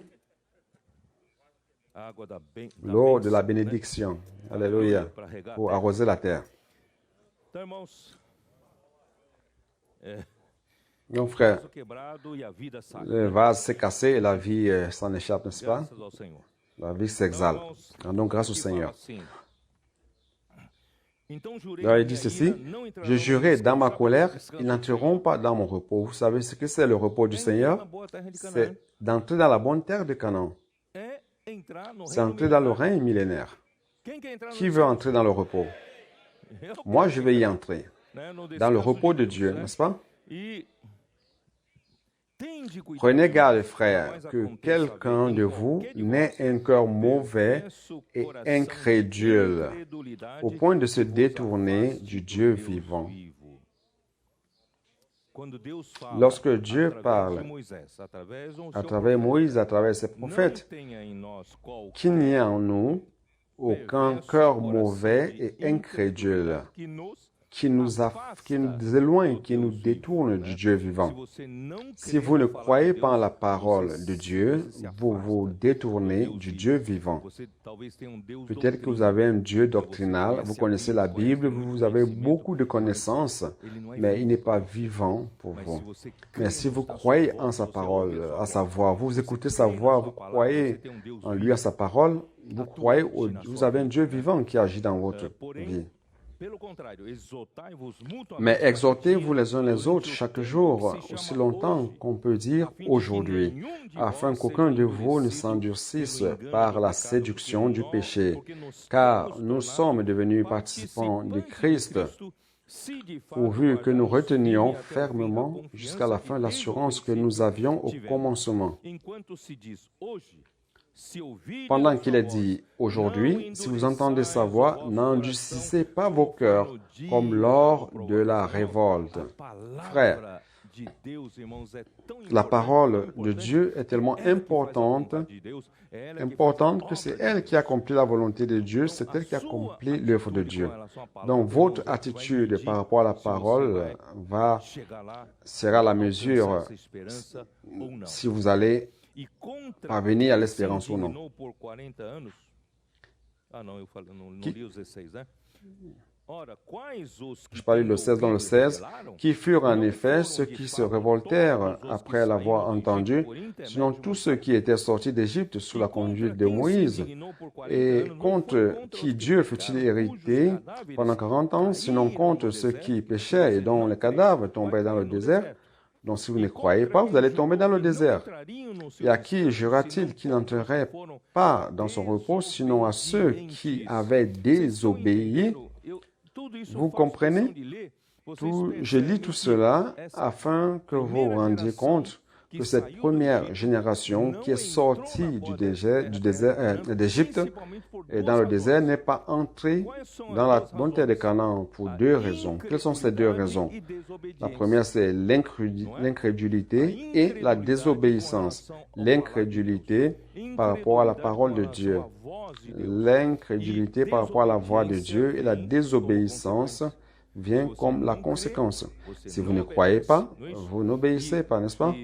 [SPEAKER 1] L'eau de la bénédiction. Alléluia. Pour arroser la terre. Mon frère, le vase s'est cassé et la vie s'en échappe, n'est-ce pas? La vie s'exalte. Donc, grâce au Seigneur. Alors il dit ceci, je jurai dans ma colère, ils n'entreront pas dans mon repos. Vous savez ce que c'est le repos du Seigneur? C'est d'entrer dans la bonne terre de Canaan. C'est entrer dans le règne millénaire. Qui veut entrer dans le repos? Moi, je vais y entrer. Dans le repos de Dieu, n'est-ce pas? Prenez garde, frères, que quelqu'un de vous n'ait un cœur mauvais et incrédule, au point de se détourner du Dieu vivant. Lorsque Dieu parle à travers Moïse, à travers ses prophètes, qu'il n'y ait en nous aucun cœur mauvais et incrédule qui nous éloigne, qui nous détourne du Dieu vivant. Si vous ne croyez pas en la parole de Dieu, vous vous détournez du Dieu vivant. Peut-être que vous avez un Dieu doctrinal, vous connaissez la Bible, vous avez beaucoup de connaissances, mais il n'est pas vivant pour vous. Mais si vous croyez en sa parole, à sa voix, vous écoutez sa voix, vous croyez en lui, à sa parole, vous avez un Dieu vivant qui agit dans votre vie. Mais exhortez-vous les uns les autres chaque jour, aussi longtemps qu'on peut dire aujourd'hui, afin qu'aucun de vous ne s'endurcisse par la séduction du péché, car nous sommes devenus participants de Christ, pourvu que nous retenions fermement jusqu'à la fin l'assurance que nous avions au commencement. Pendant qu'il est dit aujourd'hui, si vous entendez sa voix, n'endurcissez pas vos cœurs comme lors de la révolte. Frères, la parole de Dieu est tellement importante que c'est elle qui accomplit la volonté de Dieu, c'est elle qui accomplit l'œuvre de Dieu. Donc votre attitude par rapport à la parole sera la mesure si vous allez parvenir à l'espérance ou non. Je parlais le 16 dans le 16, qui furent en effet ceux qui se révoltèrent après l'avoir entendu, sinon tous ceux qui étaient sortis d'Égypte sous la conduite de Moïse, et contre qui Dieu fut-il irrité pendant 40 ans, sinon contre ceux qui péchaient et dont les cadavres tombaient dans le désert. Donc, si vous ne croyez pas, vous allez tomber dans le désert. Et à qui jura-t-il qu'il n'entrerait pas dans son repos, sinon à ceux qui avaient désobéi? Vous comprenez? Je lis tout cela afin que vous vous rendiez compte que cette première génération qui est sortie d'Égypte et dans le désert n'est pas entrée dans la bonne terre de Canaan pour deux raisons. Quelles sont ces deux raisons? La première, c'est l'incrédulité et la désobéissance. L'incrédulité par rapport à la parole de Dieu. L'incrédulité par rapport à la voix de Dieu et la désobéissance vient comme la conséquence. Si vous ne croyez pas, vous n'obéissez pas, n'est-ce pas?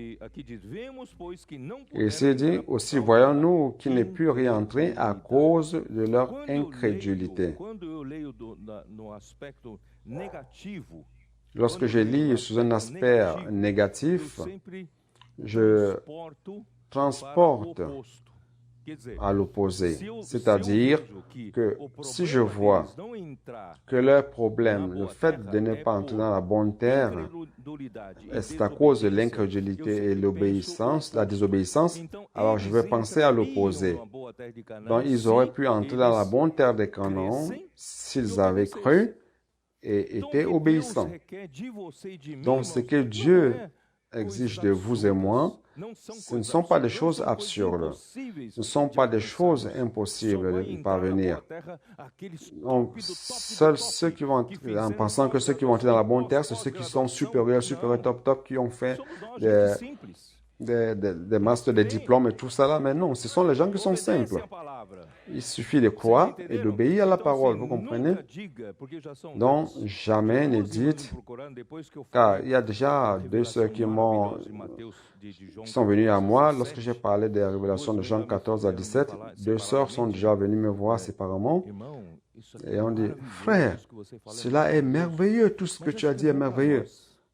[SPEAKER 1] Et c'est dit aussi, voyons-nous qu'ils n'aient pu y entrer à cause de leur incrédulité. Lorsque je lis sous un aspect négatif, je transporte à l'opposé. C'est-à-dire que si je vois que leur problème, le fait de ne pas entrer dans la bonne terre, c'est à cause de l'incrédulité et l'obéissance, la désobéissance, alors je vais penser à l'opposé. Donc ils auraient pu entrer dans la bonne terre de Canaan s'ils avaient cru et étaient obéissants. Donc ce que Dieu exige de vous et moi, ce ne sont pas des choses absurdes. Ce ne sont pas des choses impossibles de parvenir. Donc, seuls ceux qui vont entrer, en pensant que ceux qui vont entrer dans la bonne terre, c'est ceux qui sont supérieurs, top, qui ont fait des masters, des diplômes et tout ça là. Mais non, ce sont les gens qui sont simples. Il suffit de croire et d'obéir à la parole, vous comprenez? Donc, jamais ne dites, car il y a déjà deux sœurs qui sont venues à moi lorsque j'ai parlé des révélations de Jean 14 à 17. Deux sœurs sont déjà venues me voir séparément et on dit, frère, cela est merveilleux, tout ce que tu as dit est merveilleux.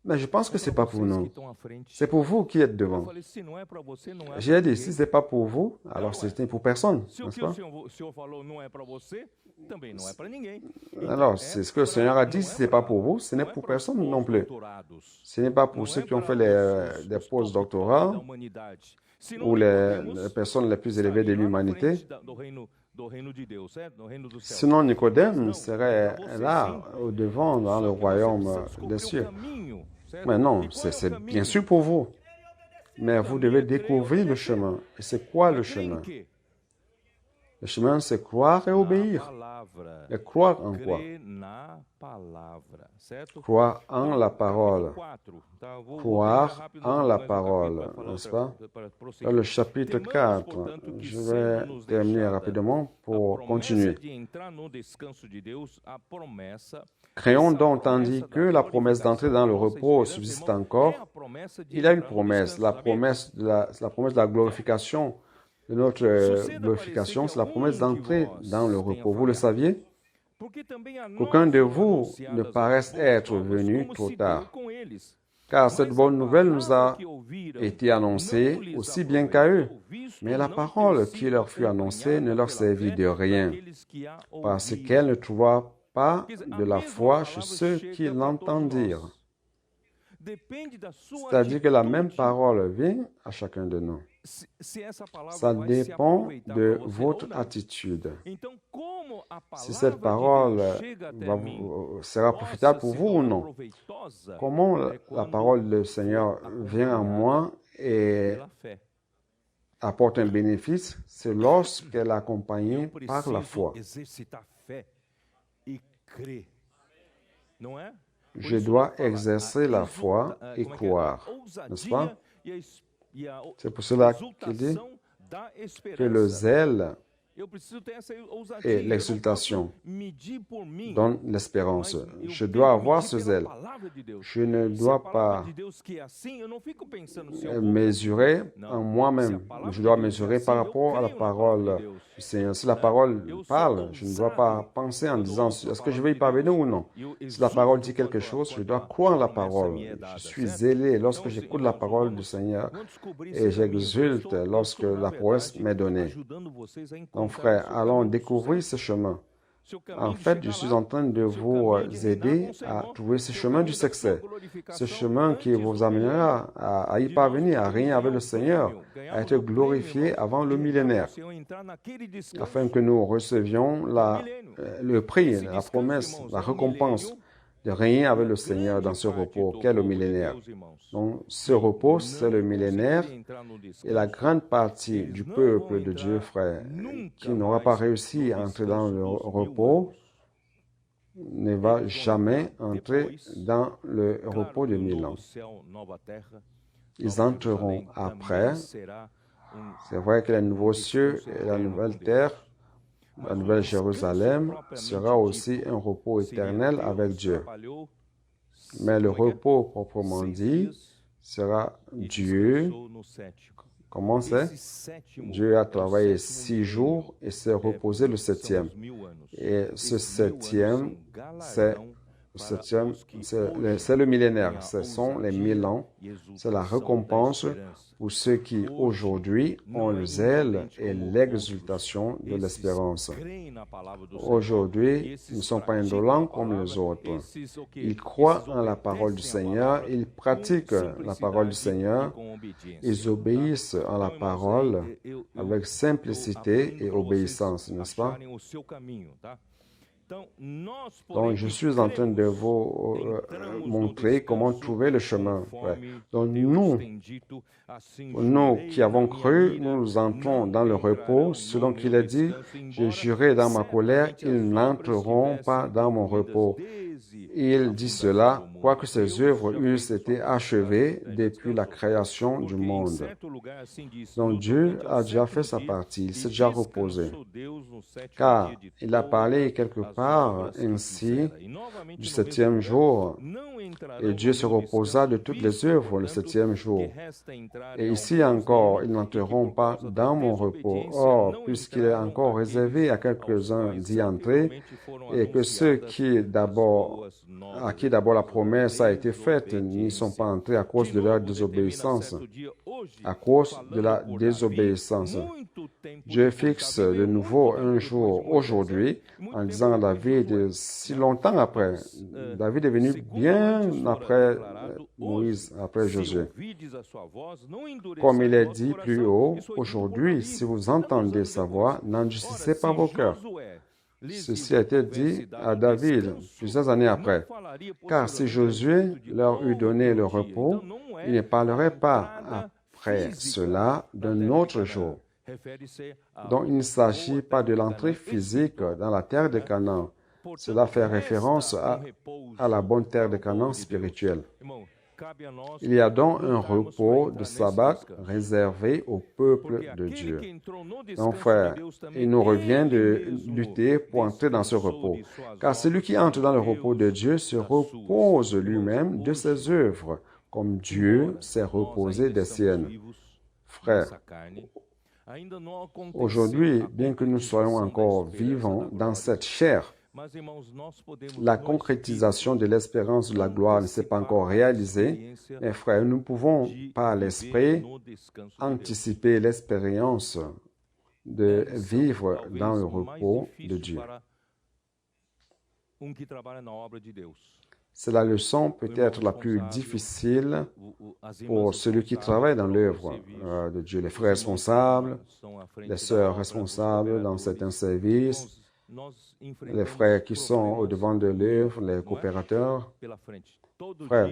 [SPEAKER 1] Mais je pense que ce n'est pas pour nous. C'est pour vous qui êtes devant. J'ai dit, si ce n'est pas pour vous, alors c'était pour personne, n'est-ce pas? Alors, c'est ce que le Seigneur a dit, si ce n'est pas pour vous, ce n'est pour personne non plus. Ce n'est pas pour ceux qui ont fait des post-doctorats ou les personnes les plus élevées de l'humanité. Sinon, Nicodème serait là, au devant, dans le royaume des cieux. Mais non, c'est bien sûr pour vous. Mais vous devez découvrir le chemin. Et c'est quoi le chemin? Le chemin, c'est croire et obéir. Et croire en quoi? Croire en la parole. Croire en la parole, n'est-ce pas? Dans le chapitre 4, je vais terminer rapidement pour continuer. Créons donc, tandis que la promesse d'entrer dans le repos subsiste encore, il y a une promesse, la promesse de la glorification. De notre glorification, c'est la promesse d'entrer dans le repos. Vous le saviez? Qu'aucun de vous ne paraisse être venu trop tard. Car cette bonne nouvelle nous a été annoncée aussi bien qu'à eux. Mais la parole qui leur fut annoncée ne leur servit de rien, parce qu'elle ne trouva pas de la foi chez ceux qui l'entendirent. C'est-à-dire que la même parole vient à chacun de nous. Ça dépend de votre attitude. Si cette parole sera profitable pour vous ou non. Comment la parole du Seigneur vient à moi et apporte un bénéfice, c'est lorsqu'elle est accompagnée par la foi. Je dois exercer la foi et croire, n'est-ce pas? C'est pour cela qu'il dit que le zèle et l'exultation donnent l'espérance. Je dois avoir ce zèle. Je ne dois pas mesurer en moi-même. Je dois mesurer par rapport à la parole du Seigneur. Si la parole parle, je ne dois pas penser en disant est-ce que je vais y parvenir ou non. Si la parole dit quelque chose, je dois croire la parole. Je suis zélé lorsque j'écoute la parole du Seigneur et j'exulte lorsque la promesse m'est donnée. Donc, frère, allons découvrir ce chemin. En fait, je suis en train de vous aider à trouver ce chemin du succès, ce chemin qui vous amènera à y parvenir, à régner avec le Seigneur, à être glorifié avant le millénaire, afin que nous recevions le prix, la promesse, la récompense de régner avec le Seigneur dans ce repos qu'est le millénaire. Donc, ce repos, c'est le millénaire et la grande partie du peuple de Dieu, frère, qui n'aura pas réussi à entrer dans le repos, ne va jamais entrer dans le repos de 1000 ans. Ils entreront après. C'est vrai que les nouveaux cieux et la nouvelle terre, la nouvelle Jérusalem, sera aussi un repos éternel avec Dieu. Mais le repos proprement dit sera Dieu. Comment c'est? Dieu a travaillé 6 jours et s'est reposé le 7e. Et ce 7e, c'est le millénaire. Ce sont les 1000 ans. C'est la récompense pour ceux qui, aujourd'hui, ont le zèle et l'exultation de l'espérance. Aujourd'hui, ils ne sont pas indolents comme les autres. Ils croient en la parole du Seigneur, ils pratiquent la parole du Seigneur, ils obéissent à la parole avec simplicité et obéissance, n'est-ce pas? Donc, je suis en train de vous montrer comment trouver le chemin. Ouais. Donc, nous qui avons cru, nous entrons dans le repos, selon qu'il a dit, j'ai juré dans ma colère, ils n'entreront pas dans mon repos. Il dit cela, quoique ses œuvres eussent été achevées depuis la création du monde. Donc Dieu a déjà fait sa partie, il s'est déjà reposé. Car il a parlé quelque part ainsi du 7e jour, et Dieu se reposa de toutes les œuvres le 7e jour. Et ici encore, ils n'entreront pas dans mon repos. Or, puisqu'il est encore réservé à quelques-uns d'y entrer, et que ceux qui d'abord à qui d'abord la promesse a été faite n'y sont pas entrés à cause de leur désobéissance. À cause de la désobéissance. Dieu fixe de nouveau un jour aujourd'hui en disant à David, si longtemps après, David est venu bien après Moïse, après Josué. Comme il est dit plus haut, aujourd'hui, si vous entendez sa voix, n'endurcissez pas vos cœurs. Ceci a été dit à David plusieurs années après. Car si Josué leur eût donné le repos, il ne parlerait pas après cela d'un autre jour. Donc il ne s'agit pas de l'entrée physique dans la terre de Canaan. Cela fait référence à la bonne terre de Canaan spirituelle. Il y a donc un repos de sabbat réservé au peuple de Dieu. Donc, frère, il nous revient de lutter pour entrer dans ce repos. Car celui qui entre dans le repos de Dieu se repose lui-même de ses œuvres, comme Dieu s'est reposé des siennes. Frère, aujourd'hui, bien que nous soyons encore vivants dans cette chair, la concrétisation de l'espérance de la gloire ne s'est pas encore réalisée. Mais frères, nous pouvons, par l'Esprit, anticiper l'expérience de vivre dans le repos de Dieu. C'est la leçon peut-être la plus difficile pour celui qui travaille dans l'œuvre de Dieu. Les frères responsables, les sœurs responsables dans certains services, les frères qui sont au devant de l'œuvre, les coopérateurs. Frères,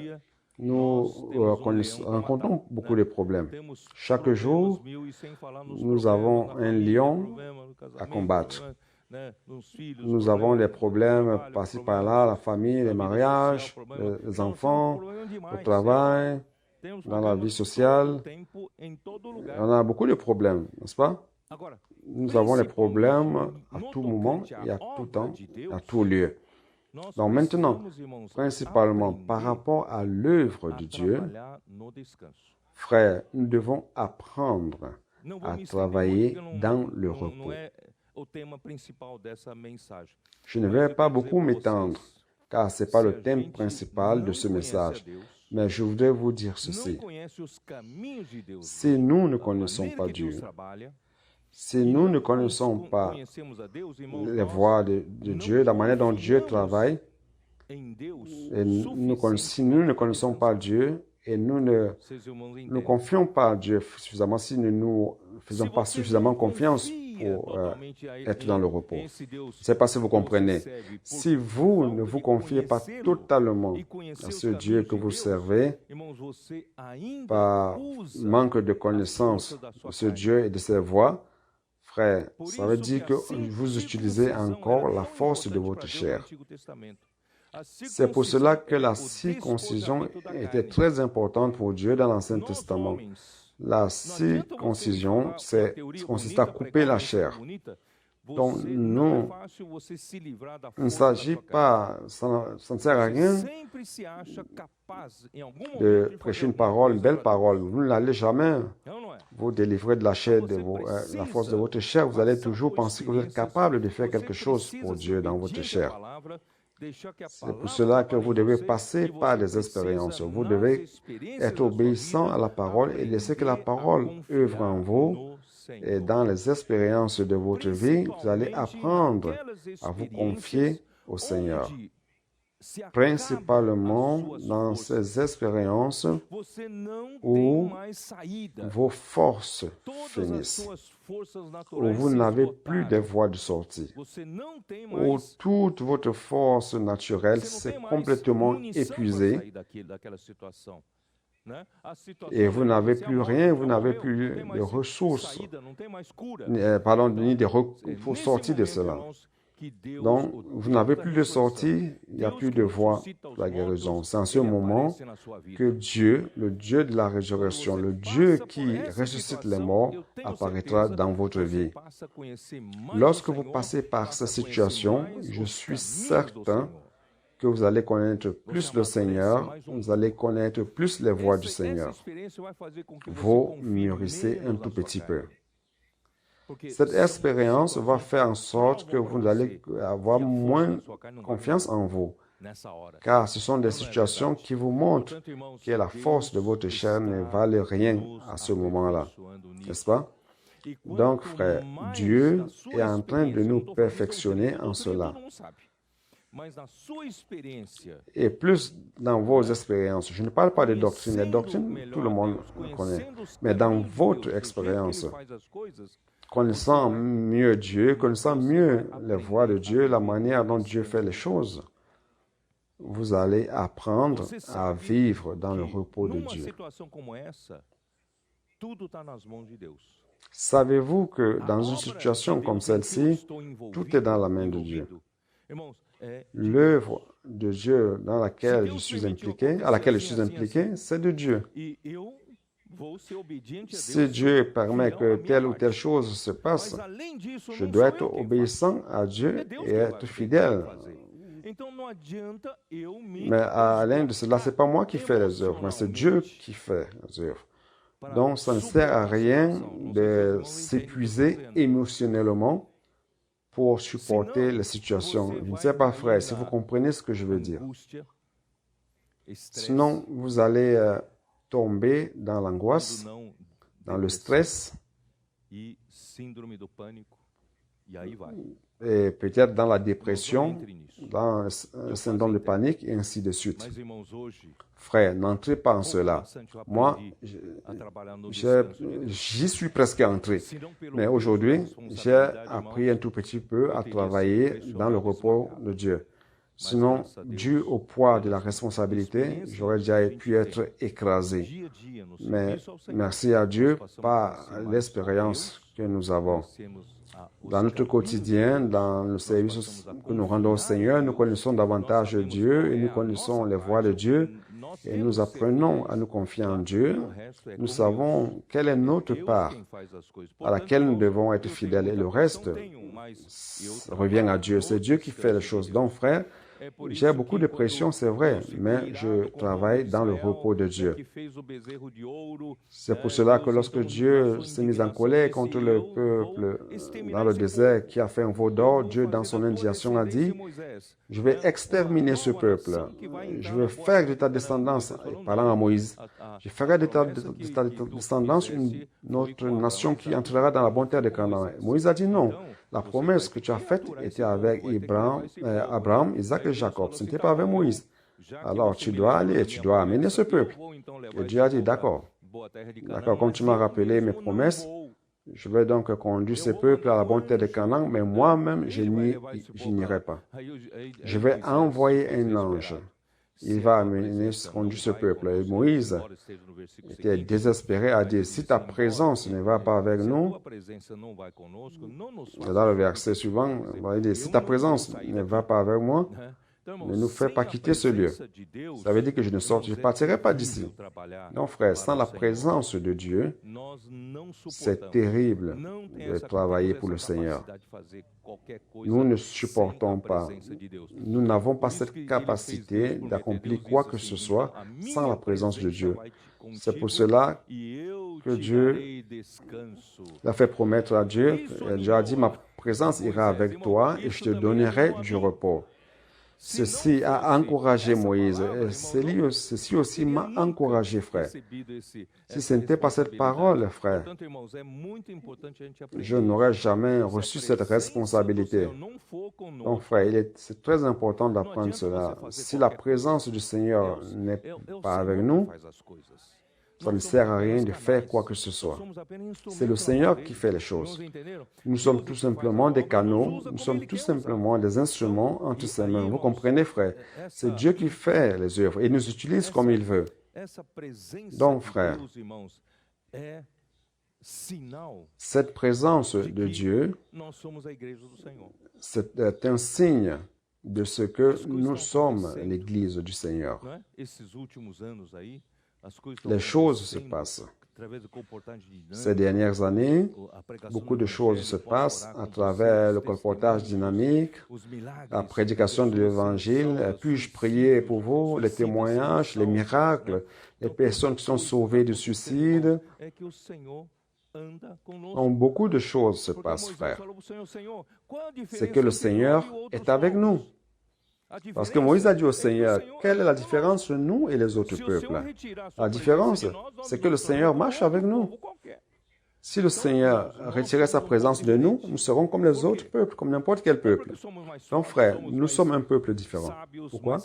[SPEAKER 1] nous rencontrons beaucoup de problèmes. Chaque jour, nous avons un lion à combattre. Nous avons des problèmes par-ci par-là, la famille, les mariages, les enfants, le travail, dans la vie sociale. On a beaucoup de problèmes, n'est-ce pas? Nous avons des problèmes à tout moment et à tout temps, à tout lieu. Donc maintenant, principalement par rapport à l'œuvre de Dieu, frères, nous devons apprendre à travailler dans le repos. Je ne vais pas beaucoup m'étendre, car ce n'est pas le thème principal de ce message. Mais je voudrais vous dire ceci. Si nous ne connaissons pas Dieu, si nous ne connaissons pas les voies de Dieu, la manière dont Dieu travaille, et si nous ne connaissons pas Dieu et nous ne confions pas à Dieu suffisamment, si nous ne nous faisons pas suffisamment confiance pour être dans le repos. Je ne sais pas si vous comprenez. Si vous ne vous confiez pas totalement à ce Dieu que vous servez, par manque de connaissance de ce Dieu et de ses voies, frère, ça veut dire que vous utilisez encore la force de votre chair. C'est pour cela que la circoncision était très importante pour Dieu dans l'Ancien Testament. La circoncision, consiste à couper la chair. Donc, il ne s'agit pas, ça ne sert à rien de prêcher une parole, une belle parole. Vous n'allez jamais vous délivrer de la chair, la force de votre chair. Vous allez toujours penser que vous êtes capable de faire quelque chose pour Dieu dans votre chair. C'est pour cela que vous devez passer par des expériences. Vous devez être obéissant à la parole et laisser que la parole œuvre en vous. Et dans les expériences de votre vie, vous allez apprendre à vous confier au Seigneur. Principalement dans ces expériences où vos forces finissent, où vous n'avez plus de voies de sortie, où toute votre force naturelle s'est complètement épuisée et vous n'avez plus rien, vous n'avez plus de ressources, ni de pour sortir de cela. Donc, vous n'avez plus de sortie, il n'y a plus de voie pour la guérison. C'est en ce moment que Dieu, le Dieu de la résurrection, le Dieu qui ressuscite les morts, apparaîtra dans votre vie. Lorsque vous passez par cette situation, je suis certain que vous allez connaître plus le Seigneur, vous allez connaître plus les voies du Seigneur. Vous mûrissez un tout petit peu. Cette expérience va faire en sorte que vous allez avoir moins confiance en vous. car ce sont des situations qui vous montrent que la force de votre chair ne valait rien à ce moment-là, n'est-ce pas? Donc, frère, Dieu est en train de nous perfectionner en cela. Et plus dans vos expériences, je ne parle pas de doctrine, les doctrines, tout le monde connaît, mais dans votre expérience, connaissant mieux Dieu, connaissant mieux les voies de Dieu, la manière dont Dieu fait les choses, vous allez apprendre à vivre dans le repos de Dieu. Savez-vous que dans une situation comme celle-ci, tout est dans la main de Dieu? L'œuvre de Dieu dans laquelle je suis impliqué, à laquelle je suis impliqué, c'est de Dieu. Si Dieu permet que telle ou telle chose se passe, je dois être obéissant à Dieu et être fidèle. Mais à l'un de cela, ce n'est pas moi qui fais les œuvres, mais c'est Dieu qui fait les œuvres. Donc, ça ne sert à rien de s'épuiser émotionnellement pour supporter les situations. Je ne sais pas, frère, si vous comprenez ce que je veux dire. Sinon, vous allez tomber dans l'angoisse, dans le stress, et peut-être dans la dépression, dans un syndrome de panique, et ainsi de suite. Frère, n'entrez pas en cela. Moi, j'y suis presque entré. Mais aujourd'hui, j'ai appris un tout petit peu à travailler dans le repos de Dieu. Sinon, dû au poids de la responsabilité, j'aurais déjà pu être écrasé. Mais merci à Dieu par l'expérience que nous avons. Dans notre quotidien, dans le service que nous rendons au Seigneur, nous connaissons davantage Dieu et nous connaissons les voies de Dieu et nous apprenons à nous confier en Dieu. Nous savons quelle est notre part à laquelle nous devons être fidèles et le reste revient à Dieu. C'est Dieu qui fait les choses. Donc, frère, j'ai beaucoup de pression, c'est vrai, mais je travaille dans le repos de Dieu. C'est pour cela que lorsque Dieu s'est mis en colère contre le peuple dans le désert qui a fait un veau d'or, Dieu, dans son indignation, a dit, « Je vais exterminer ce peuple. Je vais faire de ta descendance, parlant à Moïse, je ferai de ta descendance une autre nation qui entrera dans la bonne terre de Canaan. » Moïse a dit non. La promesse que tu as faite était avec Abraham, Isaac et Jacob. Ce n'était pas avec Moïse. Alors tu dois aller et tu dois amener ce peuple. Et Dieu a dit, d'accord. D'accord, comme tu m'as rappelé mes promesses, je vais donc conduire ce peuple à la bonne terre de Canaan, mais moi-même, je n'irai pas. Je vais envoyer un ange. Il va amener, conduire ce peuple. Et Moïse était désespéré à dire, si ta présence ne va pas avec nous, dans le verset suivant, il dit, si ta présence ne va pas avec moi, ne nous fais pas quitter ce lieu. Ça veut dire que je ne partirai pas d'ici. Non, frère, sans la présence de Dieu, c'est terrible de travailler pour le Seigneur. Nous ne supportons pas. Nous n'avons pas cette capacité d'accomplir quoi que ce soit sans la présence de Dieu. C'est pour cela que Dieu l'a fait promettre à Dieu. Dieu a dit, ma présence ira avec toi et je te donnerai du repos. Ceci a encouragé Moïse. Et ceci aussi m'a encouragé, frère. Si ce n'était pas cette parole, frère, je n'aurais jamais reçu cette responsabilité. Donc, frère, c'est très important d'apprendre cela. Si la présence du Seigneur n'est pas avec nous, ça ne sert à rien de faire quoi que ce soit. C'est le Seigneur qui fait les choses. Nous sommes tout simplement des canaux, nous sommes tout simplement des instruments entre ses mains. Vous comprenez, frère? C'est Dieu qui fait les œuvres et nous utilise comme il veut. Donc, frère, cette présence de Dieu, c'est un signe de ce que nous sommes l'Église du Seigneur. Les choses se passent. Ces dernières années, beaucoup de choses se passent à travers le colportage dynamique, la prédication de l'Évangile. Puis-je prier pour vous, les témoignages, les miracles, les personnes qui sont sauvées du suicide. Donc, beaucoup de choses se passent, frère. C'est que le Seigneur est avec nous. Parce que Moïse a dit au Seigneur, quelle est la différence entre nous et les autres peuples? La différence, c'est que le Seigneur marche avec nous. Si le Seigneur retirait sa présence de nous, nous serons comme les autres peuples, comme n'importe quel peuple. Donc, frère, nous sommes un peuple différent. Pourquoi?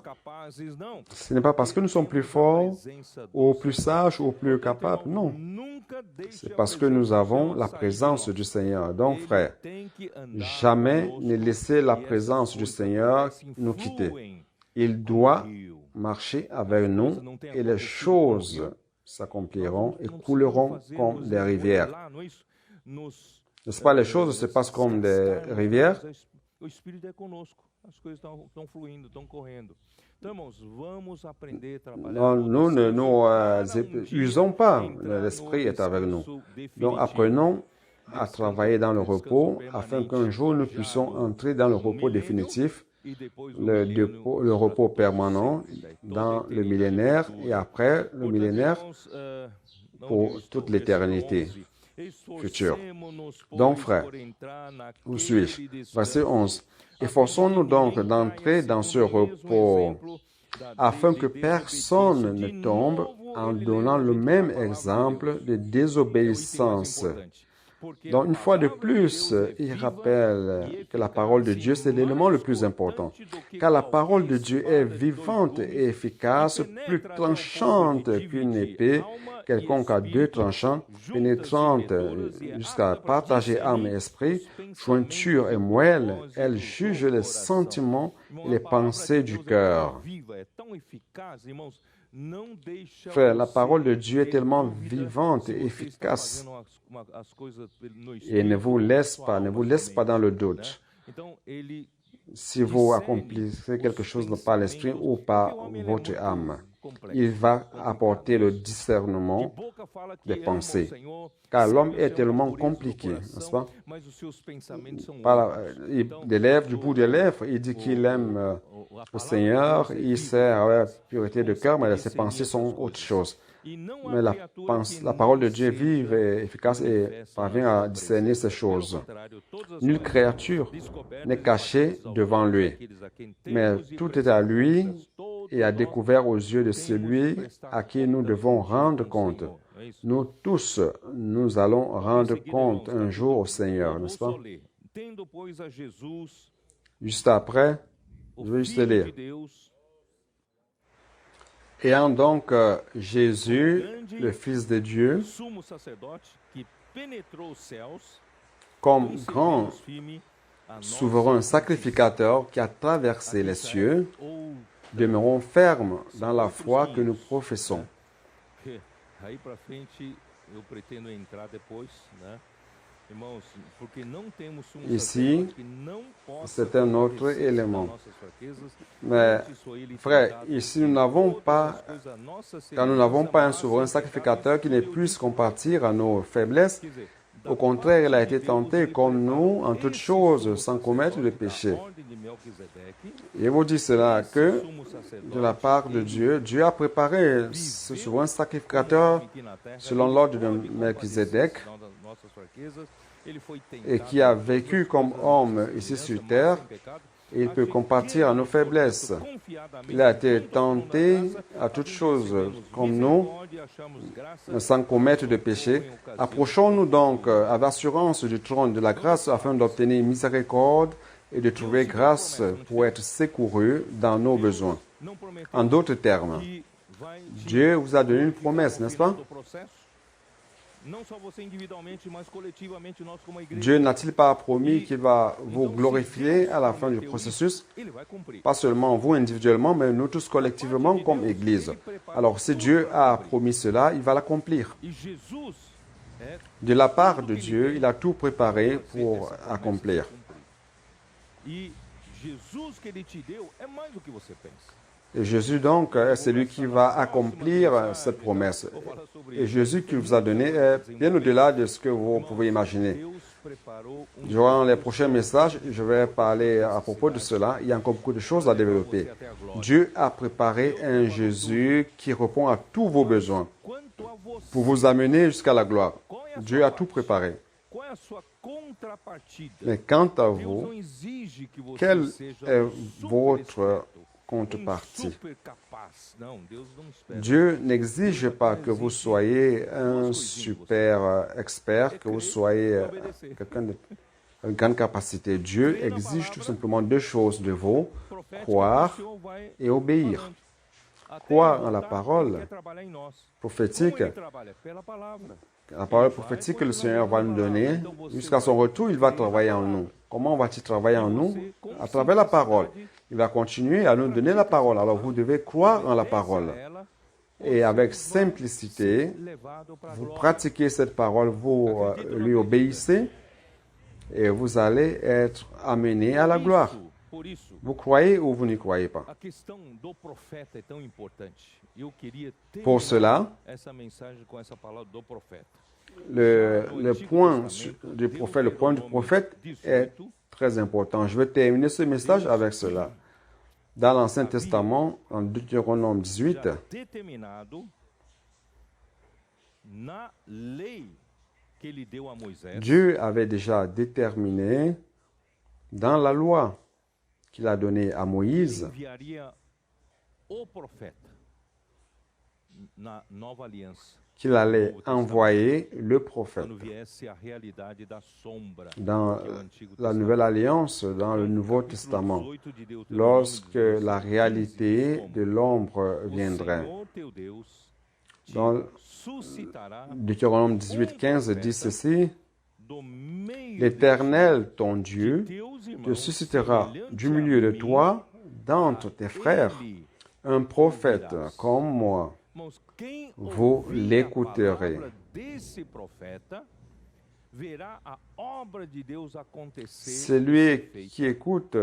[SPEAKER 1] Ce n'est pas parce que nous sommes plus forts, ou plus sages, ou plus capables. Non. C'est parce que nous avons la présence du Seigneur. Donc, frère, jamais ne laisser la présence du Seigneur nous quitter. Il doit marcher avec nous et les choses s'accompliront et couleront comme des rivières. N'est-ce pas, les choses se passent comme des rivières? Non, nous ne nous usons pas, l'Esprit est avec nous. Donc apprenons à travailler dans le repos afin qu'un jour nous puissions entrer dans le repos définitif, le repos permanent dans le millénaire et après le millénaire pour toute l'éternité future. Donc, frère, où suis-je? Verset 11. Efforçons-nous donc d'entrer dans ce repos afin que personne ne tombe en donnant le même exemple de désobéissance. Donc, une fois de plus, il rappelle que la parole de Dieu, c'est l'élément le plus important. Car la parole de Dieu est vivante et efficace, plus tranchante qu'une épée quelconque à deux tranchants, pénétrante jusqu'à partager âme et esprit, jointure et moelle, elle juge les sentiments et les pensées du cœur. Frère, la parole de Dieu est tellement vivante et efficace et ne vous laisse pas dans le doute. Si vous accomplissez quelque chose par l'esprit ou par votre âme, il va apporter le discernement des pensées. Car l'homme est tellement compliqué, n'est-ce pas? Des lèvres, du bout des lèvres, il dit qu'il aime le Seigneur, il sait la pureté de cœur, mais ses pensées sont autre chose. Mais la parole de Dieu est vive et efficace et parvient à discerner ces choses. Nulle créature n'est cachée devant lui, mais tout est à lui et à découvert aux yeux de celui à qui nous devons rendre compte. Nous tous, nous allons rendre compte un jour au Seigneur, n'est-ce pas? Juste après, je vais juste lire. Ayant donc Jésus, le Fils de Dieu, comme grand souverain sacrificateur qui a traversé les cieux, demeurons fermes dans la foi que nous professons. Ici, c'est un autre élément. Mais, frère, ici, car nous n'avons pas un souverain sacrificateur qui ne puisse compatir à nos faiblesses. Au contraire, il a été tenté comme nous en toutes choses, sans commettre de péché. Et vous dit cela que, de la part de Dieu, Dieu a préparé ce souverain sacrificateur selon l'ordre de Melchizedek et qui a vécu comme homme ici sur terre. Il peut compatir à nos faiblesses. Il a été tenté à toutes choses comme nous, sans commettre de péché. Approchons-nous donc avec assurance du trône de la grâce afin d'obtenir miséricorde et de trouver grâce pour être secourus dans nos besoins. En d'autres termes, Dieu vous a donné une promesse, n'est-ce pas? Dieu n'a-t-il pas promis qu'il va vous glorifier à la fin du processus? Pas seulement vous individuellement, mais nous tous collectivement comme Église. Alors, si Dieu a promis cela, il va l'accomplir. De la part de Dieu, il a tout préparé pour accomplir. Et Jésus, donc, est celui qui va accomplir cette promesse. Et Jésus qui vous a donné est bien au-delà de ce que vous pouvez imaginer. Durant les prochains messages, je vais parler à propos de cela. Il y a encore beaucoup de choses à développer. Dieu a préparé un Jésus qui répond à tous vos besoins pour vous amener jusqu'à la gloire. Dieu a tout préparé. Mais quant à vous, quelle est votre contrepartie.
[SPEAKER 2] super capaz. Não, Deus não espera.
[SPEAKER 1] Dieu n'exige pas que vous soyez un super expert, que vous soyez quelqu'un de grande capacité. Dieu exige tout simplement deux choses de vous, croire et obéir. Croire en la parole prophétique, la parole prophétique que le Seigneur va nous donner, jusqu'à son retour, il va travailler en nous. Comment va-t-il travailler en nous? À travers la parole. Il va continuer à nous donner la parole. Alors vous devez croire en la parole. Et avec simplicité, vous pratiquez cette parole, vous lui obéissez, et vous allez être amené à la gloire. Vous croyez ou vous n'y croyez pas? Pour cela, le point du prophète est très important. Je vais terminer ce message avec cela. Dans l'Ancien Testament, en Deutéronome 18, Dieu avait déjà déterminé dans la loi qu'il a donnée à Moïse qu'il allait envoyer le prophète dans la Nouvelle Alliance, dans le Nouveau Testament, lorsque la réalité de l'ombre viendrait. Dans Deutéronome 18:15 dit ceci: L'Éternel, ton Dieu, te suscitera du milieu de toi, d'entre tes frères, un prophète comme moi. Vous l'écouterez. Celui qui écoute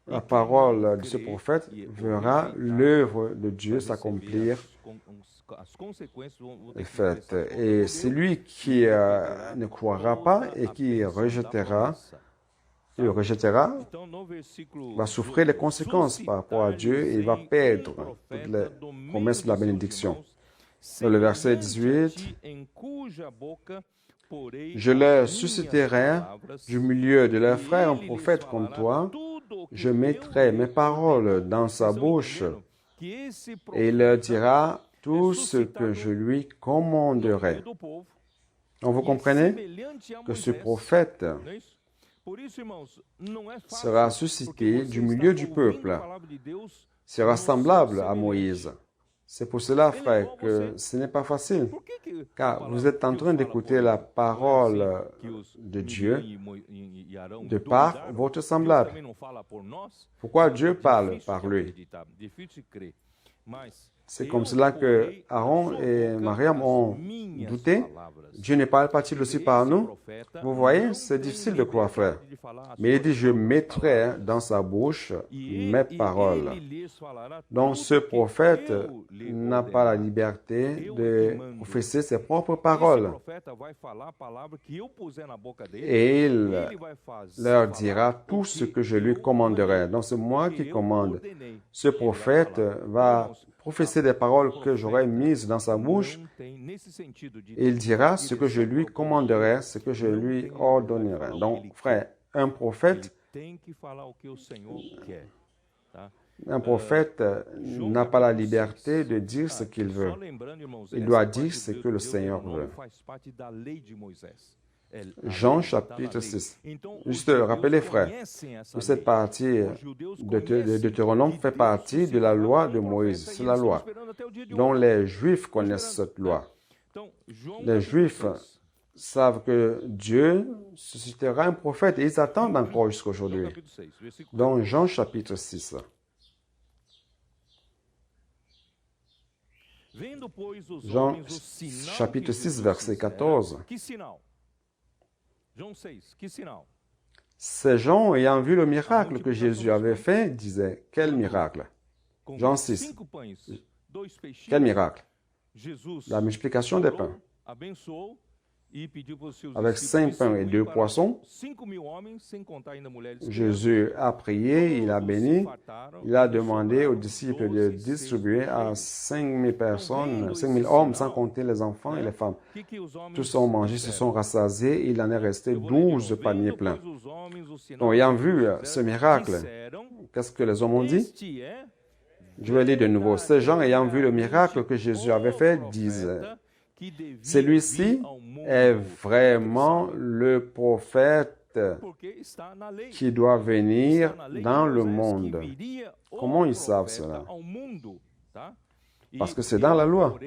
[SPEAKER 1] la parole de ce prophète verra l'œuvre de Dieu s'accomplir et faite. Et celui qui ne croira pas et qui le rejettera, va souffrir les conséquences par rapport à Dieu et il va perdre toutes les promesses de la bénédiction. Dans le verset 18, je leur susciterai du milieu de leurs frères un prophète comme toi, je mettrai mes paroles dans sa bouche et il leur dira tout ce que je lui commanderai. Donc vous comprenez que ce prophète sera suscité du milieu du peuple, sera semblable à Moïse. C'est pour cela, frère, que ce n'est pas facile, car vous êtes en train d'écouter la parole de Dieu de par votre semblable. Pourquoi Dieu parle par lui? C'est comme cela que Aaron et Mariam ont douté. Dieu ne parle pas-il aussi par nous? Vous voyez, c'est difficile de croire, frère. Mais il dit, je mettrai dans sa bouche mes paroles. Donc ce prophète n'a pas la liberté de professer ses propres paroles. Et il leur dira tout ce que je lui commanderai. Donc c'est moi qui commande. Ce prophète va professer des paroles que j'aurai mises dans sa bouche. Et il dira ce que je lui commanderai, ce que je lui ordonnerai. Donc, frère, un prophète n'a pas la liberté de dire ce qu'il veut. Il doit dire ce que le Seigneur veut. Jean chapitre 6. Juste rappeler, frère, que cette partie de Deutéronome fait partie de la loi de Moïse. C'est la loi. Donc les Juifs connaissent cette loi. Les Juifs savent que Dieu suscitera un prophète et ils attendent encore jusqu'à aujourd'hui. Donc Jean chapitre 6. Jean chapitre 6, verset 14. Ces gens, ayant vu le miracle que Jésus avait fait, disaient, quel miracle? Jean 6. Quel miracle? La multiplication des pains. avec 5 pains et 2 poissons. Jésus a prié, il a béni, il a demandé aux disciples de distribuer à 5 000 personnes, 5 000 hommes, sans compter les enfants et les femmes. Tous ont mangé, se sont rassasiés, il en est resté 12 paniers pleins. Donc, ayant vu ce miracle, qu'est-ce que les hommes ont dit? Je vais lire de nouveau. Ces gens, ayant vu le miracle que Jésus avait fait, disent: celui-ci est vraiment le prophète qui doit venir dans le monde. Comment ils savent cela? Parce que c'est dans la loi.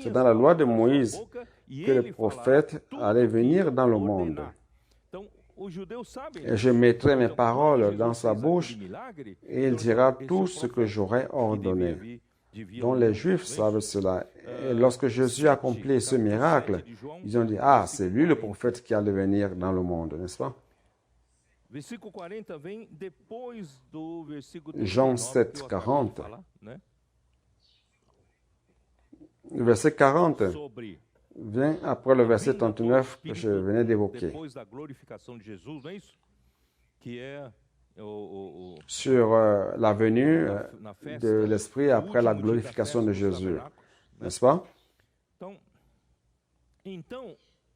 [SPEAKER 1] C'est dans la loi de Moïse que le prophète allait venir dans le monde. Et je mettrai mes paroles dans sa bouche et il dira tout ce que j'aurai ordonné. Donc les Juifs savent cela. Et lorsque Jésus a accompli ce miracle, ils ont dit: ah, c'est lui le prophète qui allait venir dans le monde, n'est-ce pas? Jean 7, 40. Le verset 40 vient après le verset 39 que je venais d'évoquer. Sur la venue de l'Esprit après la glorification de Jésus. N'est-ce pas?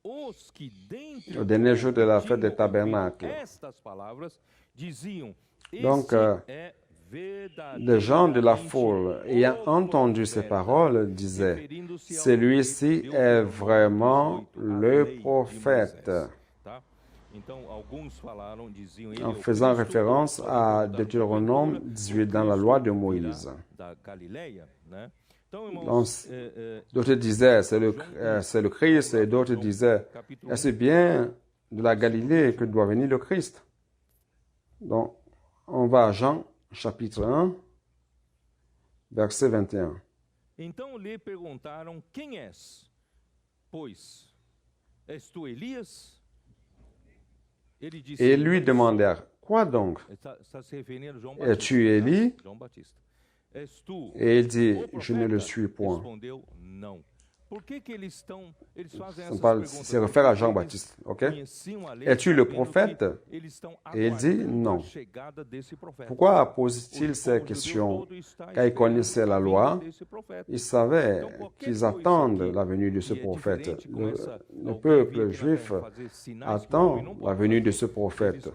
[SPEAKER 1] Au dernier jour de la fête des tabernacles. Donc, les gens de la foule, ayant entendu ces paroles, disaient: celui-ci est vraiment le prophète. En faisant référence à Deutéronome 18 dans la loi de Moïse. Donc, d'autres disaient: c'est le Christ, et d'autres disaient: est-ce bien de la Galilée que doit venir le Christ? Donc, on va à Jean chapitre 1, verset 21.
[SPEAKER 2] Então lhe perguntaram: quem és? Pois, és tu Elias?
[SPEAKER 1] Et lui demandèrent: quoi donc? Es-tu Élie? Et il dit: je ne le suis point. C'est référé à Jean-Baptiste, ok? Es-tu le prophète? Et il dit: non. Pourquoi pose-t-il ces questions? Car il connaissait la loi, il savait qu'ils attendent la venue de ce prophète. Le peuple juif attend la venue de ce prophète.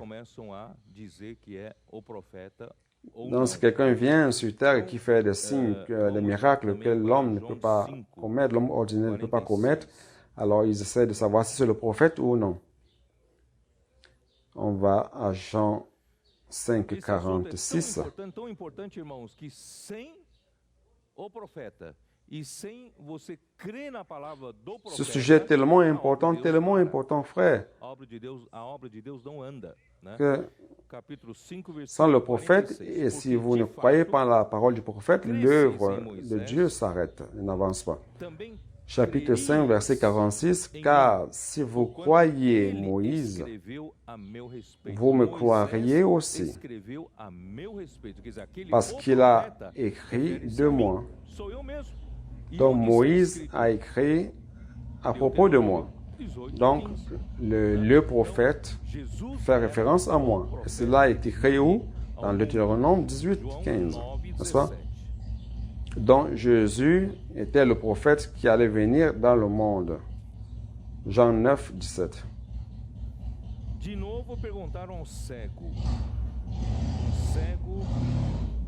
[SPEAKER 1] Donc, si quelqu'un vient sur terre et qui fait des signes, des miracles que l'homme ne peut pas commettre, l'homme ordinaire ne peut pas commettre, alors ils essaient de savoir si c'est le prophète ou non. On va à Jean 5, 46. Ce sujet est tellement important, frère, que sans le prophète, et si vous ne croyez pas la parole du prophète, l'œuvre de Dieu s'arrête, elle n'avance pas. Chapitre 5, verset 46, « Car si vous croyez Moïse, vous me croiriez aussi, parce qu'il a écrit de moi. » Donc Moïse a écrit à propos de moi. Donc, le prophète fait référence à moi. Et cela est écrit où? Dans Deutéronome 18, 15. N'est-ce pas? Donc, Jésus était le prophète qui allait venir dans le monde. Jean 9, 17.
[SPEAKER 2] De novo perguntaram ao cego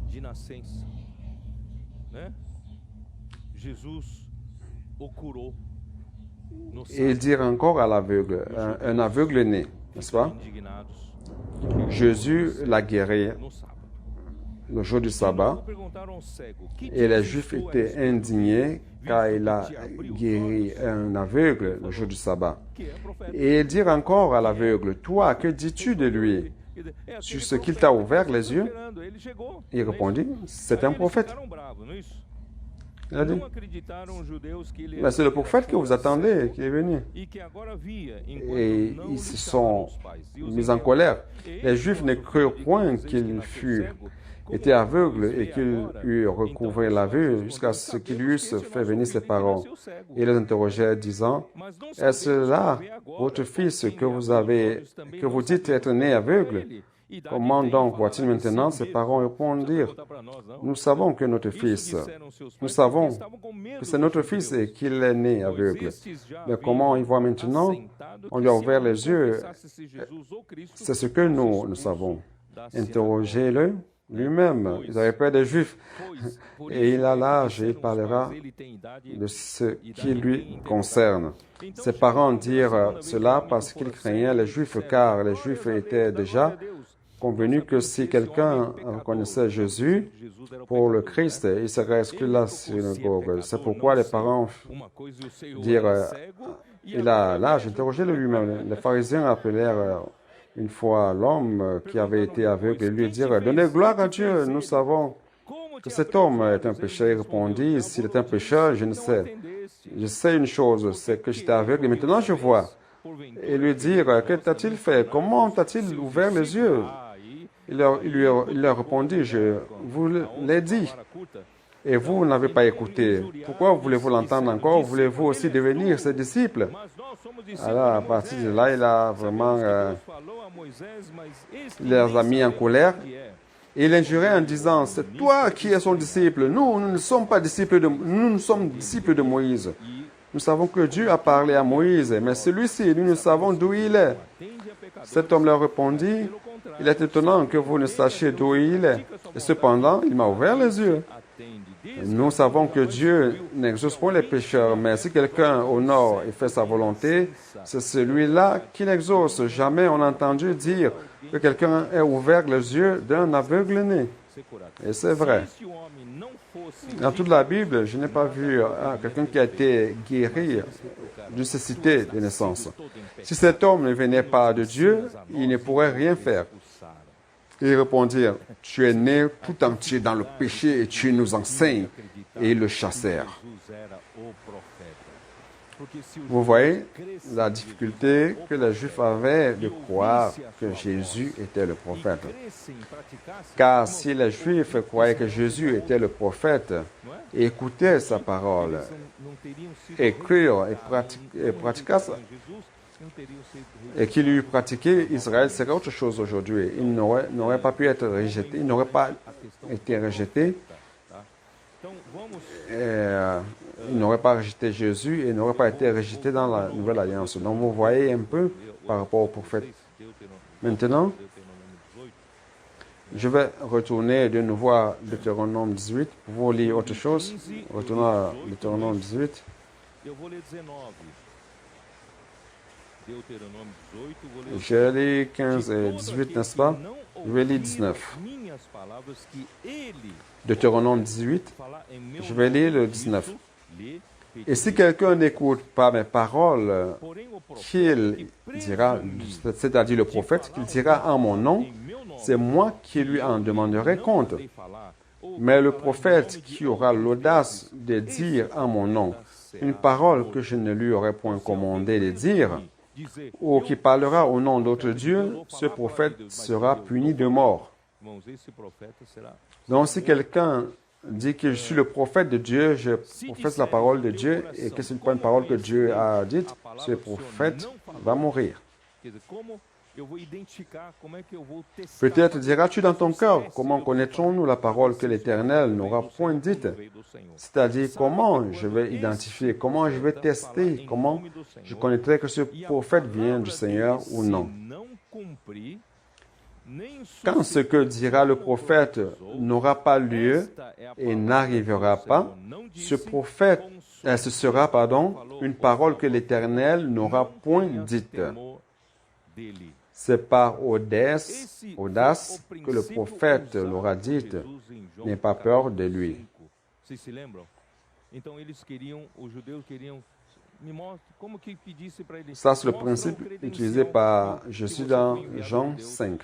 [SPEAKER 2] de nascença, né? Jesus o curou.
[SPEAKER 1] Et ils dirent encore à l'aveugle, un aveugle né, n'est-ce pas? Jésus l'a guéri le jour du sabbat, et les Juifs étaient indignés car il a guéri un aveugle le jour du sabbat. Et ils dirent encore à l'aveugle: toi, que dis-tu de lui? Sur ce qu'il t'a ouvert les yeux? Il répondit: c'est un prophète. Il a dit: mais c'est le prophète que vous attendez, qui est venu. Et ils se sont mis en colère. Les Juifs ne crurent point qu'il fût était aveugle et qu'il eut recouvré la vue jusqu'à ce qu'il eusse fait venir ses parents. Il les interrogeait, disant, « Est-ce là votre fils que vous dites être né aveugle? Comment donc voit-il maintenant? » Ses parents répondirent, « Nous savons que notre fils, nous savons que c'est notre fils et qu'il est né aveugle. Mais comment il voit maintenant? On lui a ouvert les yeux. C'est ce que nous savons. Interrogez-le lui-même. Ils avaient peur des Juifs. Et il a l'âge et il parlera de ce qui lui concerne. Ses parents dirent cela parce qu'ils craignaient les Juifs, car les Juifs étaient déjà convenus que si quelqu'un reconnaissait Jésus pour le Christ, il serait exclu de la synagogue. C'est pourquoi les parents dirent, il a l'âge, interrogez-le lui-même. Les pharisiens appelèrent une fois l'homme qui avait été aveugle et lui dirent, donnez gloire à Dieu, nous savons que cet homme est un pécheur. Il répondit, s'il est un pécheur, je ne sais. Je sais une chose, c'est que j'étais aveugle et maintenant je vois. Et lui dire, que t'a-t-il fait? Comment t'a-t-il ouvert les yeux? Il leur répondit, je vous l'ai dit. Et vous n'avez pas écouté. Pourquoi voulez-vous l'entendre encore? Voulez-vous aussi devenir ses disciples? Alors, à partir de là, il a vraiment les a mis en colère. Et il injurait en disant, c'est toi qui es son disciple. Nous ne sommes pas disciples nous sommes disciples de Moïse. Nous savons que Dieu a parlé à Moïse, mais celui-ci, nous ne savons d'où il est. Cet homme leur répondit, il est étonnant que vous ne sachiez d'où il est. Et cependant, il m'a ouvert les yeux. Nous savons que Dieu n'exauce pas les pécheurs, mais si quelqu'un honore et fait sa volonté, c'est celui-là qui l'exauce. Jamais on a entendu dire que quelqu'un ait ouvert les yeux d'un aveugle-né. Et c'est vrai. Dans toute la Bible, je n'ai pas vu quelqu'un qui a été guéri d'une cécité de naissance. Si cet homme ne venait pas de Dieu, il ne pourrait rien faire. Ils répondirent, tu es né tout entier dans le péché et tu nous enseignes. Et ils le chassèrent. Vous voyez la difficulté que les Juifs avaient de croire que Jésus était le prophète. Car si les Juifs croyaient que Jésus était le prophète et écoutaient sa parole, et crurent et pratiquaient ça, et qu'il eût pratiqué, Israël serait autre chose aujourd'hui. Il n'aurait pas pu être rejeté, il n'aurait pas été rejeté. Il n'aurait pas rejeté Jésus et il n'aurait pas été rejeté dans la Nouvelle Alliance. Donc vous voyez un peu par rapport au prophète. Maintenant, je vais retourner de nouveau à Deutéronome 18 pour vous lire autre chose. Retournons à Deutéronome 18. J'ai lu 15 et 18, n'est-ce pas? Je vais lire 19. Deutéronome 18, je vais lire le 19. Et si quelqu'un n'écoute pas mes paroles, qu'il dira, c'est-à-dire le prophète, qu'il dira en mon nom, c'est moi qui lui en demanderai compte. Mais le prophète qui aura l'audace de dire en mon nom une parole que je ne lui aurais point commandé de dire, ou qui parlera au nom d'autre Dieu, ce prophète sera puni de mort. Donc si quelqu'un dit que je suis le prophète de Dieu, je professe la parole de Dieu, et que ce n'est pas une parole que Dieu a dite, ce prophète va mourir. Peut-être diras-tu dans ton cœur, comment connaîtrons-nous la parole que l'Éternel n'aura point dite? C'est-à-dire, comment je vais identifier, comment je vais tester, comment je connaîtrai que ce prophète vient du Seigneur ou non? Quand ce que dira le prophète n'aura pas lieu et n'arrivera pas, ce sera une parole que l'Éternel n'aura point dite. C'est par audace que le prophète l'aura dite. N'aie pas peur de lui. Ça, c'est le principe utilisé par Jésus dans Jean 5.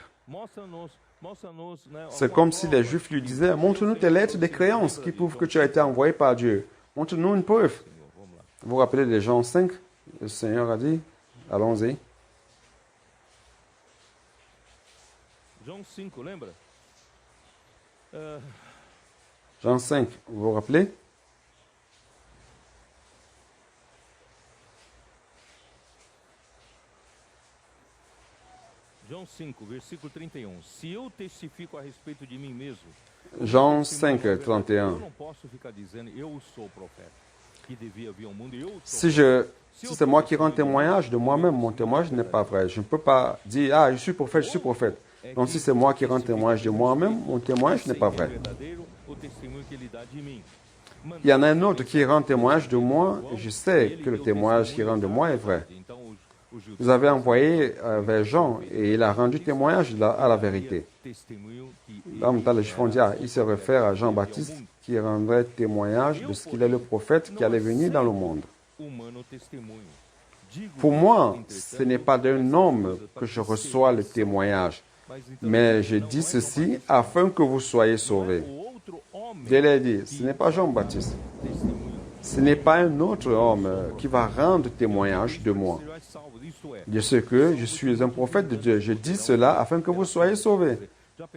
[SPEAKER 1] C'est comme si les Juifs lui disaient, montre-nous tes lettres de créance qui prouvent que tu as été envoyé par Dieu. Montre-nous une preuve. Vous vous rappelez de Jean 5? Le Seigneur a dit, allons-y.
[SPEAKER 2] João 5, lembra?
[SPEAKER 1] Jean 5, vous vous rappelez?
[SPEAKER 2] João 5, versículo 31. Se eu testifico a respeito de mim mesmo,
[SPEAKER 1] Jean 5, 31.
[SPEAKER 2] eu não posso ficar dizendo eu sou o profeta que devia vir ao mundo.
[SPEAKER 1] Si c'est moi qui rends témoignage de moi-même, mon témoignage n'est pas vrai. Je ne peux pas dire, ah, je suis prophète, je suis prophète. Donc si c'est moi qui rends témoignage de moi-même, mon témoignage n'est pas vrai. Il y en a un autre qui rend témoignage de moi, et je sais que le témoignage qu'il rend de moi est vrai. Vous avez envoyé vers Jean, et il a rendu témoignage à la vérité. Là, les Juifs ont dit, ah, il se réfère à Jean-Baptiste qui rendrait témoignage de ce qu'il est le prophète qui allait venir dans le monde. Pour moi, ce n'est pas d'un homme que je reçois le témoignage, mais je dis ceci afin que vous soyez sauvés. Dieu l'a dit, ce n'est pas Jean-Baptiste. Ce n'est pas un autre homme qui va rendre témoignage de moi. De ce que je suis un prophète de Dieu. Je dis cela afin que vous soyez sauvés.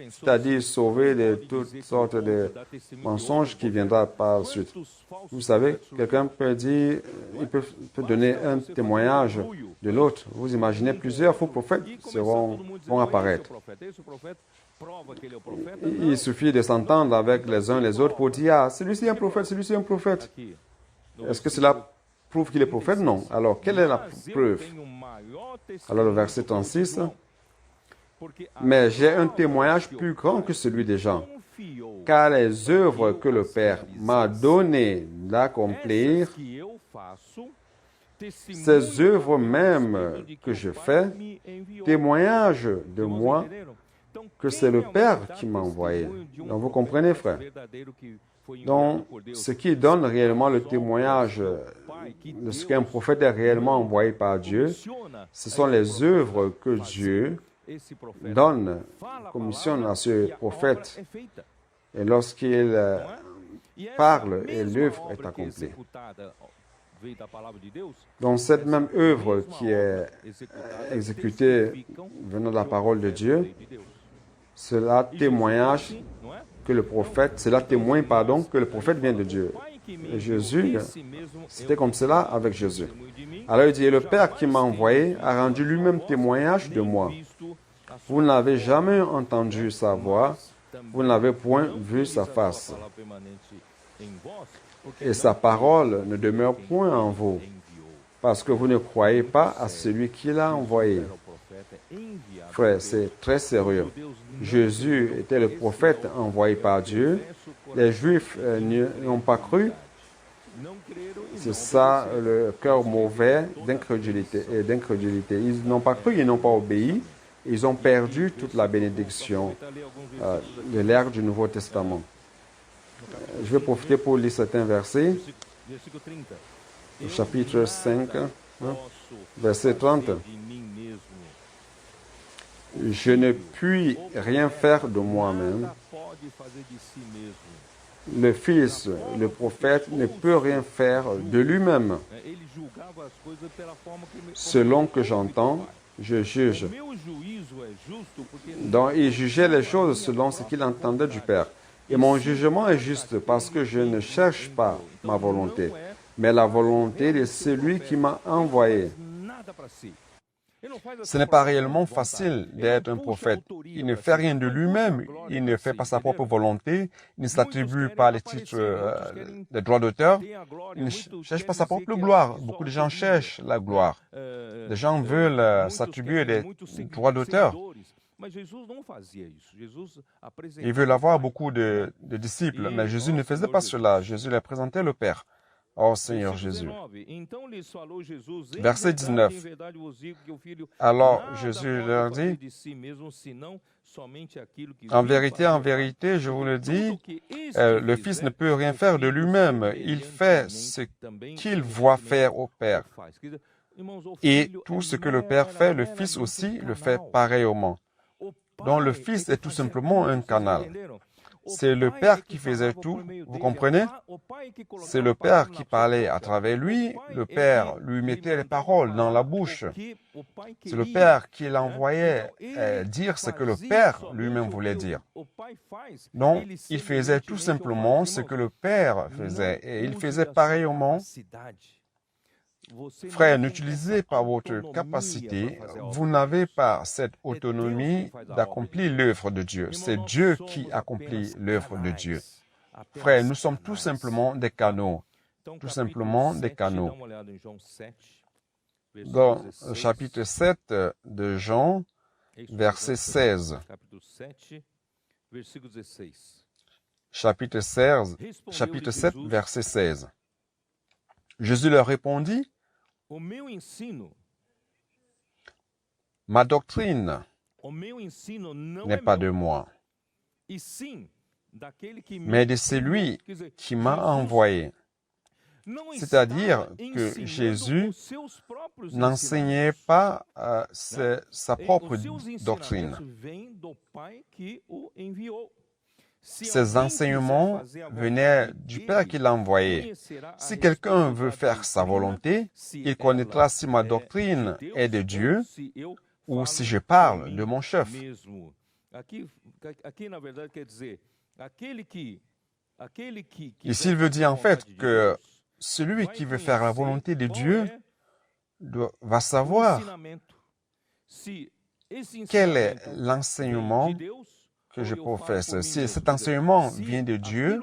[SPEAKER 1] C'est-à-dire sauvés de toutes sortes de mensonges qui viendront par la suite. Vous savez, quelqu'un peut dire, il peut donner un témoignage de l'autre. Vous imaginez plusieurs faux prophètes vont apparaître. Il suffit de s'entendre avec les uns les autres pour dire, ah, celui-ci est un prophète, celui-ci est un prophète. Est-ce que cela prouve qu'il est prophète? Non. Alors, quelle est la preuve? Alors, le verset 36. Mais j'ai un témoignage plus grand que celui des gens, car les œuvres que le Père m'a donné d'accomplir, ces œuvres même que je fais, témoignage de moi que c'est le Père qui m'a envoyé. Donc, vous comprenez, frère? Donc, ce qui donne réellement le témoignage de ce qu'un prophète est réellement envoyé par Dieu, ce sont les œuvres que Dieu donne, commissionne à ce prophète. Et lorsqu'il parle, et l'œuvre est accomplie. Donc, cette même œuvre qui est exécutée venant de la parole de Dieu, cela témoignage que le prophète, cela témoigne, pardon, que le prophète vient de Dieu. Et Jésus, c'était comme cela avec Jésus. Alors il dit, le Père qui m'a envoyé a rendu lui-même témoignage de moi. Vous n'avez jamais entendu sa voix, vous n'avez point vu sa face. Et sa parole ne demeure point en vous, parce que vous ne croyez pas à celui qui l'a envoyé. Frère, c'est très sérieux. Jésus était le prophète envoyé par Dieu. Les Juifs n'y ont pas cru. C'est ça le cœur mauvais d'incrédulité. Ils n'ont pas cru, ils n'ont pas obéi. Ils ont perdu toute la bénédiction de l'ère du Nouveau Testament. Je vais profiter pour lire certains versets. Au chapitre 5, verset 30. Je ne puis rien faire de moi-même. Le Fils, le prophète, ne peut rien faire de lui-même. Selon que j'entends, je juge. Donc, il jugeait les choses selon ce qu'il entendait du Père. Et mon jugement est juste parce que je ne cherche pas ma volonté, mais la volonté de celui qui m'a envoyé. Ce n'est pas réellement facile d'être un prophète. Il ne fait rien de lui-même, il ne fait pas sa propre volonté, il ne s'attribue pas les titres, les droits d'auteur, il ne cherche pas sa propre gloire. Beaucoup de gens cherchent la gloire. Les gens veulent s'attribuer des droits d'auteur. Ils veulent avoir beaucoup de disciples, mais Jésus ne faisait pas cela. Jésus leur présentait le Père. Oh Seigneur Jésus. Verset 19. Alors Jésus leur dit, en vérité, je vous le dis, le Fils ne peut rien faire de lui-même. Il fait ce qu'il voit faire au Père. Et tout ce que le Père fait, le Fils aussi le fait pareillement. Donc le Fils est tout simplement un canal. C'est le Père qui faisait tout, vous comprenez? C'est le Père qui parlait à travers lui, le Père lui mettait les paroles dans la bouche. C'est le Père qui l'envoyait dire ce que le Père lui-même voulait dire. Donc, il faisait tout simplement ce que le Père faisait, et il faisait pareillement. Frère, n'utilisez pas votre capacité, vous n'avez pas cette autonomie d'accomplir l'œuvre de Dieu. C'est Dieu qui accomplit l'œuvre de Dieu. Frère, nous sommes tout simplement des canaux. Tout simplement des canaux. Dans le chapitre 7 de Jean, verset 16. Chapitre 7, verset 16. Jésus leur répondit, ma doctrine n'est pas de moi, mais de celui qui m'a envoyé. C'est-à-dire que Jésus n'enseignait pas sa propre doctrine. Ces enseignements venaient du Père qui l'a envoyé. Si quelqu'un veut faire sa volonté, il connaîtra si ma doctrine est de Dieu ou si je parle de mon chef. Ici, il veut dire en fait que celui qui veut faire la volonté de Dieu va savoir quel est l'enseignement que je professe. Si cet enseignement vient de Dieu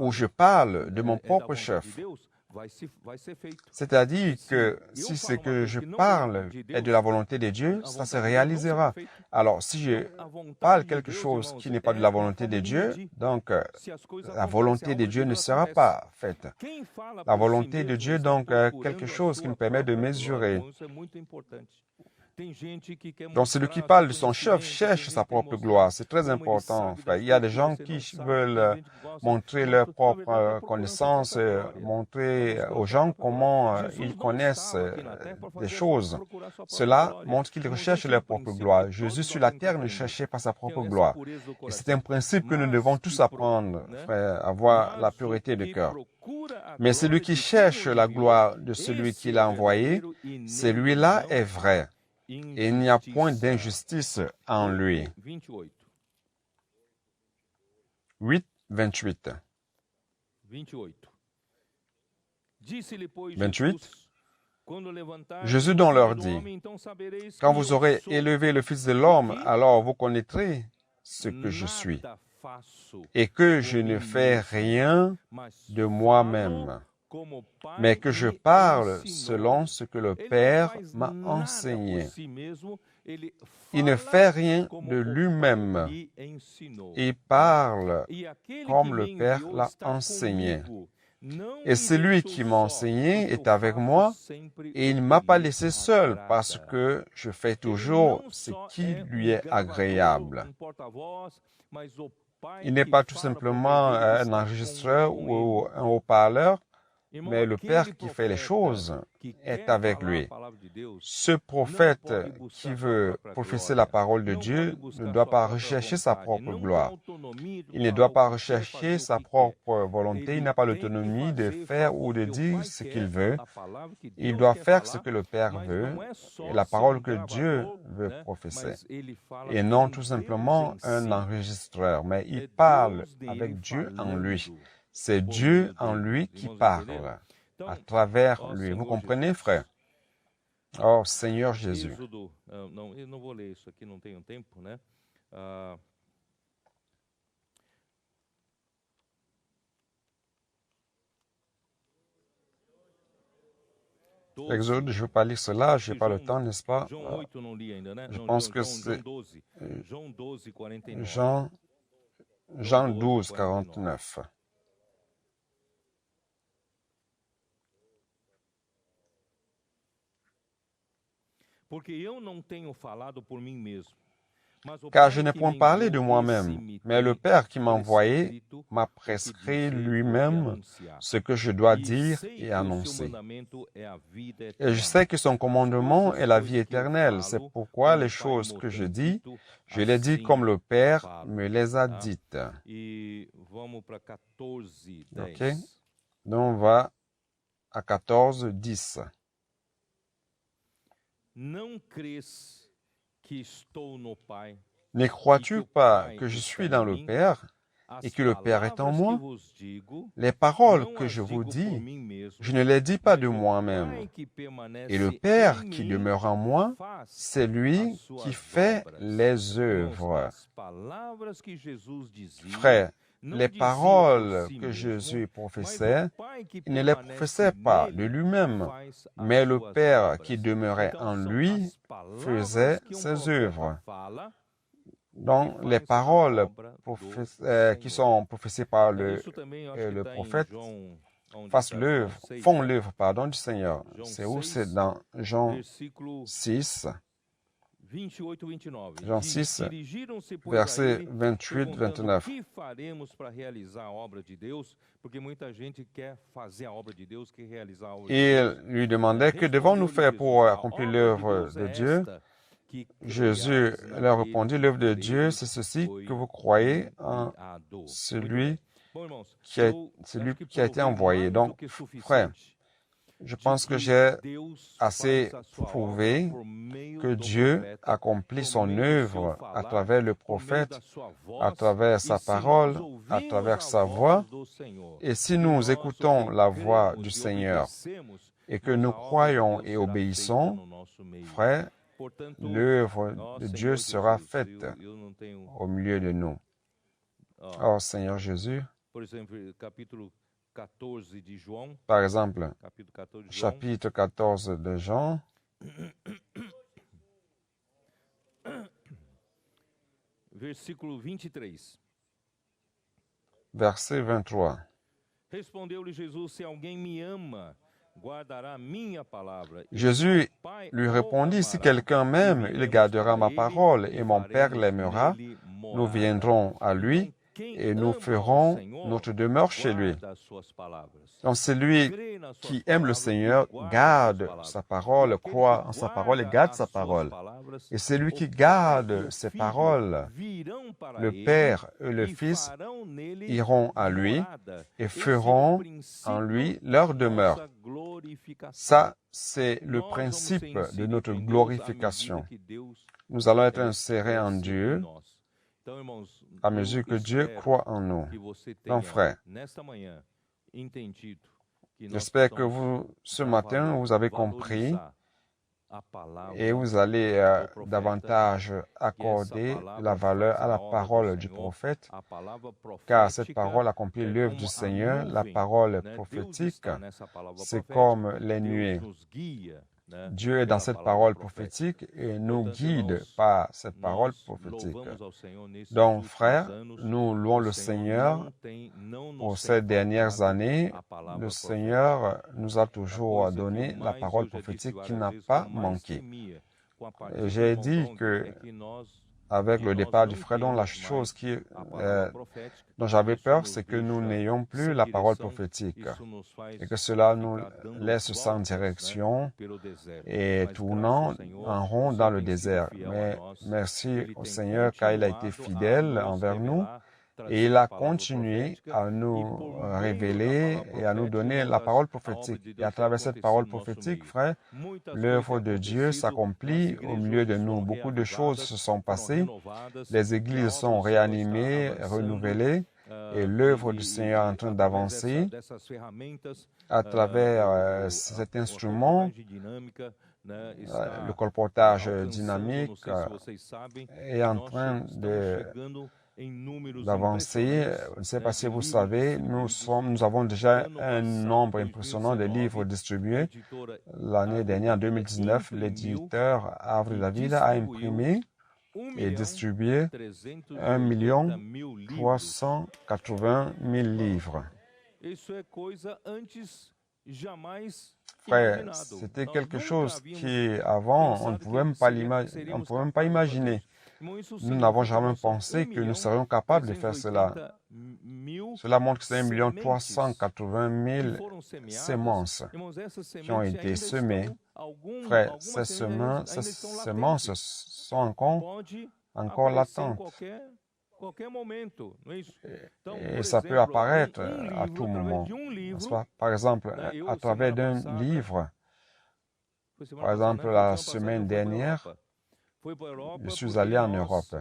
[SPEAKER 1] ou je parle de mon propre chef, c'est-à-dire que si ce que je parle est de la volonté de Dieu, ça se réalisera. Alors, si je parle quelque chose qui n'est pas de la volonté de Dieu, donc la volonté de Dieu ne sera pas faite. La volonté de Dieu, donc, quelque chose qui me permet de mesurer. Donc, celui qui parle de son chef cherche sa propre gloire. C'est très important, frère. Il y a des gens qui veulent montrer leur propre connaissance, montrer aux gens comment ils connaissent des choses. Cela montre qu'ils recherchent leur propre gloire. Jésus sur la terre ne cherchait pas sa propre gloire. Et c'est un principe que nous devons tous apprendre, frère, avoir la pureté de cœur. Mais celui qui cherche la gloire de celui qui l'a envoyé, celui-là est vrai. Et il n'y a point d'injustice en lui. 8, 28. 28. Jésus donc leur dit, quand vous aurez élevé le Fils de l'homme, alors vous connaîtrez ce que je suis, et que je ne fais rien de moi-même, mais que je parle selon ce que le Père m'a enseigné. Il ne fait rien de lui-même. Il parle comme le Père l'a enseigné. Et celui qui m'a enseigné est avec moi, et il ne m'a pas laissé seul, parce que je fais toujours ce qui lui est agréable. Il n'est pas tout simplement un enregistreur ou un haut-parleur, mais le Père qui fait les choses est avec lui. Ce prophète qui veut professer la parole de Dieu ne doit pas rechercher sa propre gloire. Il ne doit pas rechercher sa propre volonté. Il n'a pas l'autonomie de faire ou de dire ce qu'il veut. Il doit faire ce que le Père veut et la parole que Dieu veut professer. Et non tout simplement un enregistreur, mais il parle avec Dieu en lui. C'est Dieu en lui qui parle à travers lui. Vous comprenez, frère? Oh, Seigneur Jésus. Exode, je ne veux pas lire cela, je n'ai pas le temps, n'est-ce pas? Je pense que c'est Jean 12, 49. car je n'ai point parlé de moi-même, mais le Père qui m'a envoyé m'a prescrit lui-même ce que je dois dire et annoncer. Et je sais que son commandement est la vie éternelle. C'est pourquoi les choses que je dis, je les dis comme le Père me les a dites. Ok? Donc on va à 14, 10. Ne crois-tu pas que je suis dans le Père et que le Père est en moi? Les paroles que je vous dis, je ne les dis pas de moi-même. Et le Père qui demeure en moi, c'est lui qui fait les œuvres. Frères, les paroles que Jésus professait, il ne les professait pas de lui-même, mais le Père qui demeurait en lui faisait ses œuvres. Donc, les paroles qui sont professées par le prophète font l'œuvre du Seigneur. C'est où? C'est dans Jean 6. Jean 6, versets 28-29. Il lui demandait, que devons-nous faire pour accomplir l'œuvre de Dieu? Jésus leur répondit, l'œuvre de Dieu, c'est ceci, que vous croyez en celui qui a été envoyé. Donc, frère, je pense que j'ai assez prouvé que Dieu accomplit son œuvre à travers le prophète, à travers sa parole, à travers sa voix. Et si nous écoutons la voix du Seigneur et que nous croyons et obéissons, frère, l'œuvre de Dieu sera faite au milieu de nous. Oh Seigneur Jésus, par exemple, chapitre 14 de Jean, verset 23. Jésus lui répondit, si quelqu'un m'aime, il gardera ma parole, et mon Père l'aimera. Nous viendrons à lui, et nous ferons notre demeure chez lui. Donc celui qui aime le Seigneur garde sa parole, croit en sa parole et garde sa parole. Et celui qui garde ses paroles, le Père et le Fils iront à lui et feront en lui leur demeure. Ça, c'est le principe de notre glorification. Nous allons être insérés en Dieu à mesure que Dieu croit en nous. Donc, frère, j'espère que ce matin, vous avez compris et vous allez davantage accorder la valeur à la parole du prophète, car cette parole accomplit l'œuvre du Seigneur. La parole prophétique, c'est comme les nuées. Dieu est dans cette parole prophétique et nous guide par cette parole prophétique. Donc, frères, nous louons le Seigneur pour ces dernières années. Le Seigneur nous a toujours donné la parole prophétique qui n'a pas manqué. J'ai dit que avec le départ du frère, dont la chose dont j'avais peur, c'est que nous n'ayons plus la parole prophétique et que cela nous laisse sans direction et tournant en rond dans le désert. Mais merci au Seigneur car il a été fidèle envers nous et il a continué à nous révéler et à nous donner la parole prophétique. Et à travers cette parole prophétique, frère, l'œuvre de Dieu s'accomplit au milieu de nous. Beaucoup de choses se sont passées. Les églises sont réanimées, renouvelées, et l'œuvre du Seigneur est en train d'avancer à travers cet instrument. Le colportage dynamique est en train d'avancer. Je ne sais pas si vous savez, nous avons déjà un nombre impressionnant de livres distribués. L'année dernière, en 2019, l'éditeur Avril David a imprimé et distribué 1 380 000 livres. Frère, c'était quelque chose qui, avant, on ne pouvait même pas imaginer. Nous n'avons jamais pensé que nous serions capables de faire cela. Cela montre que c'est 1 380 000 semences qui ont été semées. Frère, ces semences sont encore latentes. Et ça peut apparaître à tout moment. Par exemple, à travers d'un livre. Par exemple, la semaine dernière, je suis allé en Europe.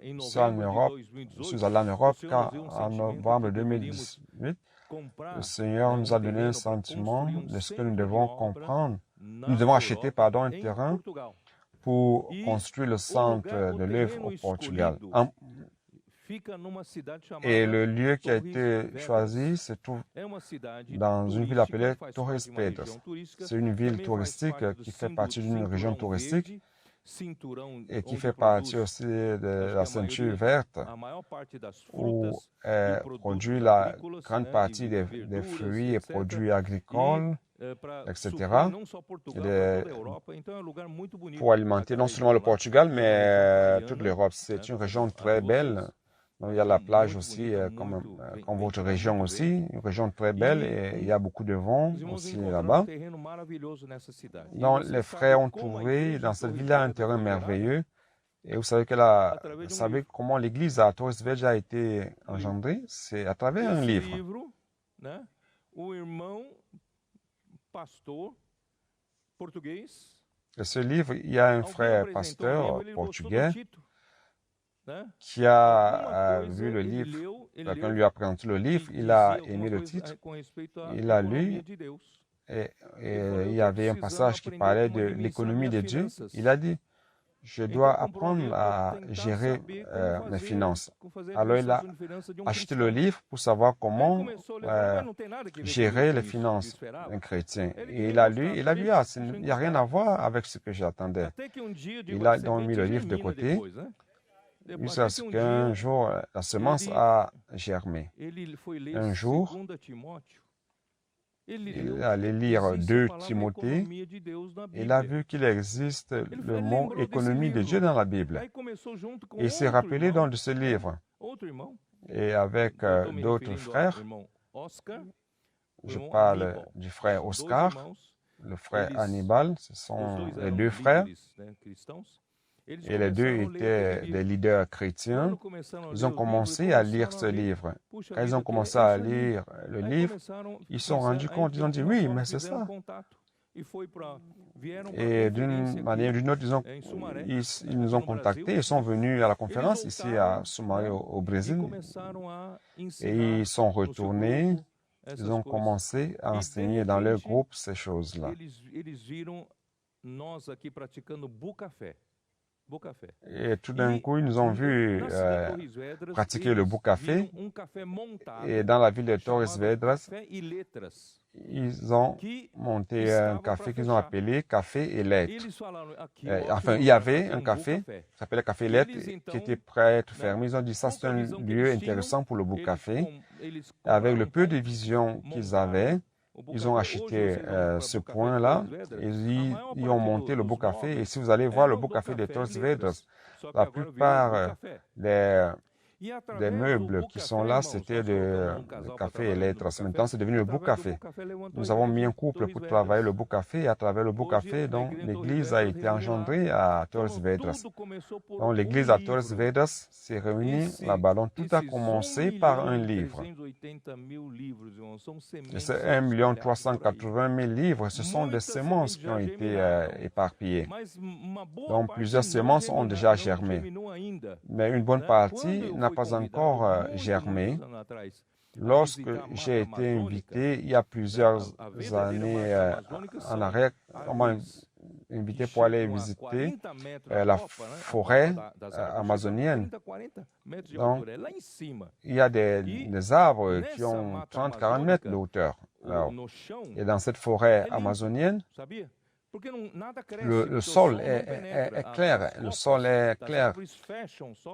[SPEAKER 1] Je suis allé en Europe car en novembre 2018, le Seigneur nous a donné un sentiment de ce que nous devons comprendre. Nous devons acheter un terrain pour construire le centre de l'œuvre au Portugal. Et le lieu qui a été choisi se trouve dans une ville appelée Torres Vedras. C'est une ville touristique qui fait partie d'une région touristique et qui fait partie aussi de la ceinture verte où est produit la grande partie des fruits et produits agricoles, etc. Pour alimenter non seulement le Portugal, mais toute l'Europe. C'est une région très belle. Donc, il y a la plage aussi, comme votre région aussi, une région très belle et il y a beaucoup de vent aussi là-bas. Donc, les frères ont trouvé dans cette ville-là un terrain merveilleux. Et vous savez comment l'église à Torres Vedras a été engendrée? C'est à travers un livre. Et ce livre, il y a un frère pasteur portugais qui a vu le livre, quelqu'un lui a présenté le livre, il a aimé le titre, il a lu, et il y avait un passage qui parlait de l'économie de Dieu. Il a dit, je dois apprendre à gérer mes finances. Alors il a acheté le livre pour savoir comment gérer les finances d'un chrétien. Et il a lu, il n'y a rien à voir avec ce que j'attendais. Il a donc mis le livre de côté. Jusqu'à ce qu'un jour, la semence a germé. Un jour, il allait lire 2 Timothée. Il a vu qu'il existe le mot économie de Dieu dans la Bible. Et il s'est rappelé donc de ce livre. Et avec d'autres frères, je parle du frère Oscar, le frère Hannibal, ce sont les 2 frères. Et les 2 étaient des leaders chrétiens. Ils ont commencé à lire ce livre. Quand ils ont commencé à lire le livre, ils se sont rendus compte, ils ont dit, oui, mais c'est ça. Et d'une manière ou d'une autre, ils nous ont contactés, ils sont venus à la conférence ici à Sumaré au Brésil. Et ils sont retournés, ils ont commencé à enseigner dans leur groupe ces choses-là. Et tout d'un coup, ils nous ont vu pratiquer le Boucafé. Et dans la ville de Torres Vedras, ils ont monté un café qu'ils ont appelé Café et Lettres. Enfin, il y avait un café qui s'appelait Café et Lettres qui était prêt à être fermé. Ils ont dit ça, c'est un lieu intéressant pour le Boucafé. Avec le peu de vision qu'ils avaient, ils ont acheté ce point-là et ils ont monté le Boucafé. Et si vous allez voir le Boucafé de Torres Vedras, la plupart des meubles qui sont là, c'était de café et lettres. Maintenant, c'est devenu le Boucafé. Nous avons mis un couple pour travailler le Boucafé et à travers le Boucafé, donc, l'église a été engendrée à Torres Vedras. Donc, l'église à Torres Vedras s'est réunie là-bas. Donc, tout a commencé par un livre. Et c'est 1 380 000 livres. Ce sont des semences qui ont été éparpillées. Donc, plusieurs semences ont déjà germé. Mais une bonne partie n'a pas encore germé. Lorsque j'ai été invité, il y a plusieurs années en arrière, on m'a invité pour aller visiter la forêt amazonienne. Donc, il y a des arbres qui ont 30-40 mètres de hauteur. Et dans cette forêt amazonienne,
[SPEAKER 3] Le sol est clair. Le sol est clair.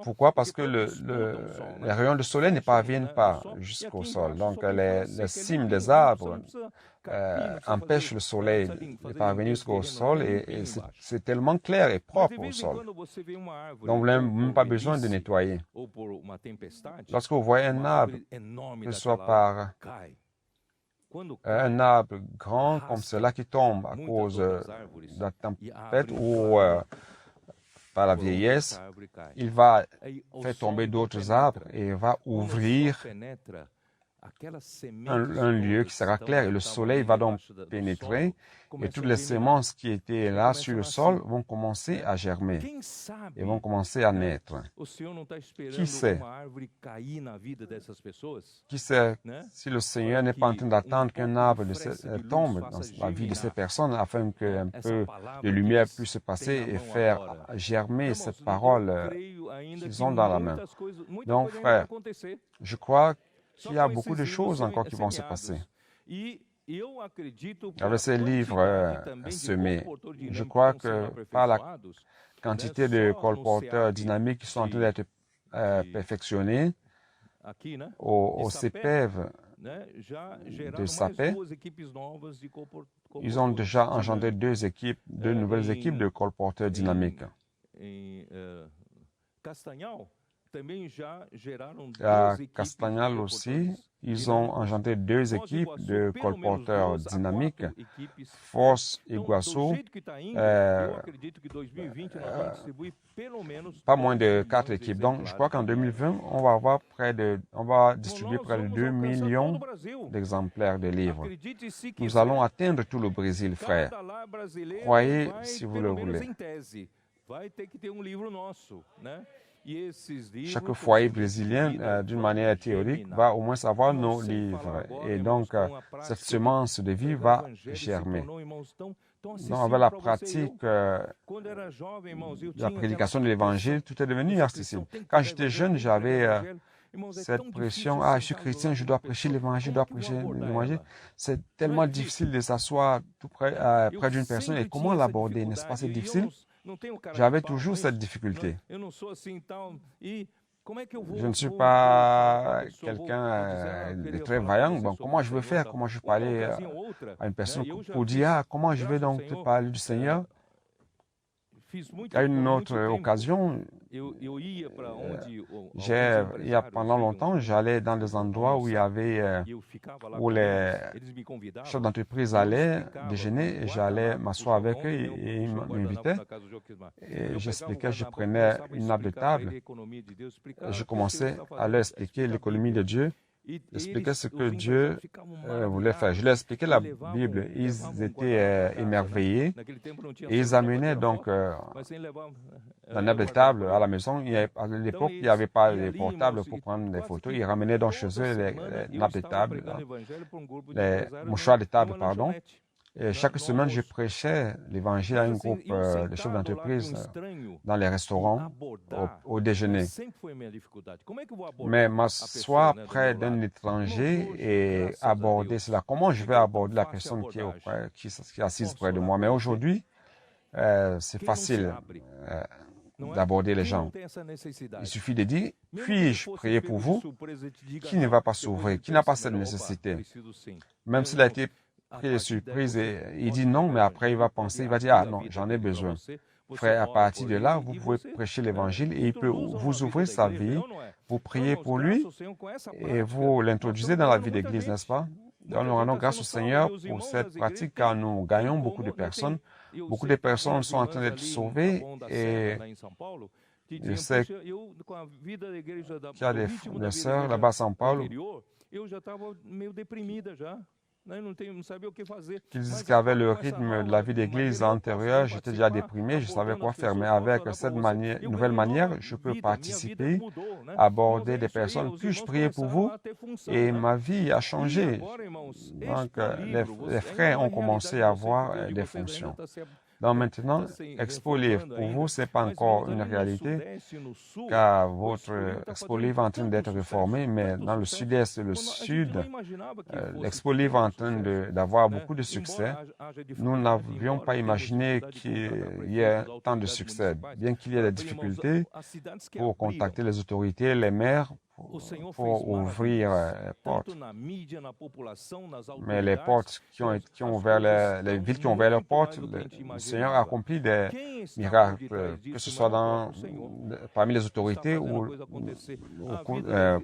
[SPEAKER 3] Pourquoi? Parce que les rayons du soleil ne parviennent pas jusqu'au sol. Donc, les cimes des arbres empêchent le soleil de parvenir jusqu'au sol et c'est tellement clair et propre au sol. Donc, vous n'avez même pas besoin de nettoyer. Lorsque vous voyez un arbre, que ce soit par un arbre grand comme cela qui tombe à cause de la tempête ou par la vieillesse, il va faire tomber d'autres arbres et va ouvrir un lieu qui sera clair et le soleil va donc pénétrer et toutes les semences qui étaient là sur le sol vont commencer à germer et vont commencer à naître. Qui sait? Qui sait si le Seigneur n'est pas en train d'attendre qu'un arbre tombe dans la vie de ces personnes afin qu'un peu de lumière puisse se passer et faire germer cette parole qu'ils ont dans la main. Donc, frère, je crois qu'il y a beaucoup de choses encore qui vont se passer. Avec ces livres semés, je crois que par la quantité de colporteurs dynamiques qui sont en train d'être perfectionnés au CPEV de SAPE, ils ont déjà engendré deux nouvelles équipes de colporteurs dynamiques. À Castagnal aussi, ils ont engendré deux équipes de colporteurs dynamiques, Force et Iguaçu, pas moins de 4 équipes. Donc, je crois qu'en 2020, on va distribuer près de 2 millions d'exemplaires de livres. Nous allons atteindre tout le Brésil, frère. Croyez si vous le voulez. Chaque foyer brésilien, d'une manière théorique, va au moins avoir nos livres. Et donc, cette semence de vie va germer. Donc, avec la pratique de la prédication de l'Évangile, tout est devenu accessible. Quand j'étais jeune, j'avais cette pression. Ah, je suis chrétien, je dois prêcher l'Évangile, je dois prêcher l'Évangile. C'est tellement difficile de s'asseoir tout près d'une personne. Et comment l'aborder, n'est-ce pas? C'est difficile. J'avais toujours cette difficulté. Je ne suis pas quelqu'un de très vaillant. Bon, comment je veux faire? Comment je peux parler à une personne pour dire, comment je vais donc te parler du Seigneur? À une autre occasion, pendant longtemps, j'allais dans des endroits où il y avait, où les chefs d'entreprise allaient déjeuner et j'allais m'asseoir avec eux et ils m'invitaient. Et j'expliquais, je prenais une nappe de table et je commençais à leur expliquer l'économie de Dieu. Expliquer ce que Dieu voulait faire. Je leur expliquais la Bible. Ils étaient émerveillés et ils amenaient donc la nappe de table à la maison. À l'époque, il n'y avait pas de portable pour prendre des photos. Ils ramenaient donc chez eux les nappes de table, les mouchoirs de table, pardon. Et chaque semaine, je prêchais l'Évangile à un groupe de chefs d'entreprise dans les restaurants au déjeuner. Mais m'asseoir près d'un étranger et aborder cela, comment je vais aborder la personne qui est assise près de moi? Mais aujourd'hui, c'est facile d'aborder les gens. Il suffit de dire, puis-je prier pour vous? Qui ne va pas s'ouvrir? Qui n'a pas cette nécessité? Même s'il a été pris de surprise et il dit non, mais après il va penser, il va dire, ah non, j'en ai besoin. Frère, à partir de là, vous pouvez prêcher l'Évangile et il peut vous ouvrir sa vie, vous priez pour lui et vous l'introduisez dans la vie d'Église, n'est-ce pas? Donc, nous rendons grâce au Seigneur pour cette pratique car nous gagnons beaucoup de personnes. Beaucoup de personnes sont en train d'être sauvées et je sais qu'il y a des sœurs là-bas à São Paulo qu'ils disent qu'avec le rythme de la vie d'église antérieure, j'étais déjà déprimé, je savais quoi faire, mais avec cette nouvelle manière, je peux participer, aborder des personnes, puis-je prier pour vous? Et ma vie a changé. Donc, les frères ont commencé à avoir des fonctions. Donc maintenant, Expo Livre, pour vous, ce n'est pas encore une réalité, car votre Expo Livre est en train d'être réformé, mais dans le sud-est et le sud, l'Expo Livre est en train d'avoir beaucoup de succès. Nous n'avions pas imaginé qu'il y ait tant de succès, bien qu'il y ait des difficultés pour contacter les autorités, les maires, pour ouvrir les portes. Mais les portes qui ont ouvert, les villes qui ont ouvert leurs portes, le Seigneur a accompli des miracles, que ce soit parmi les autorités ou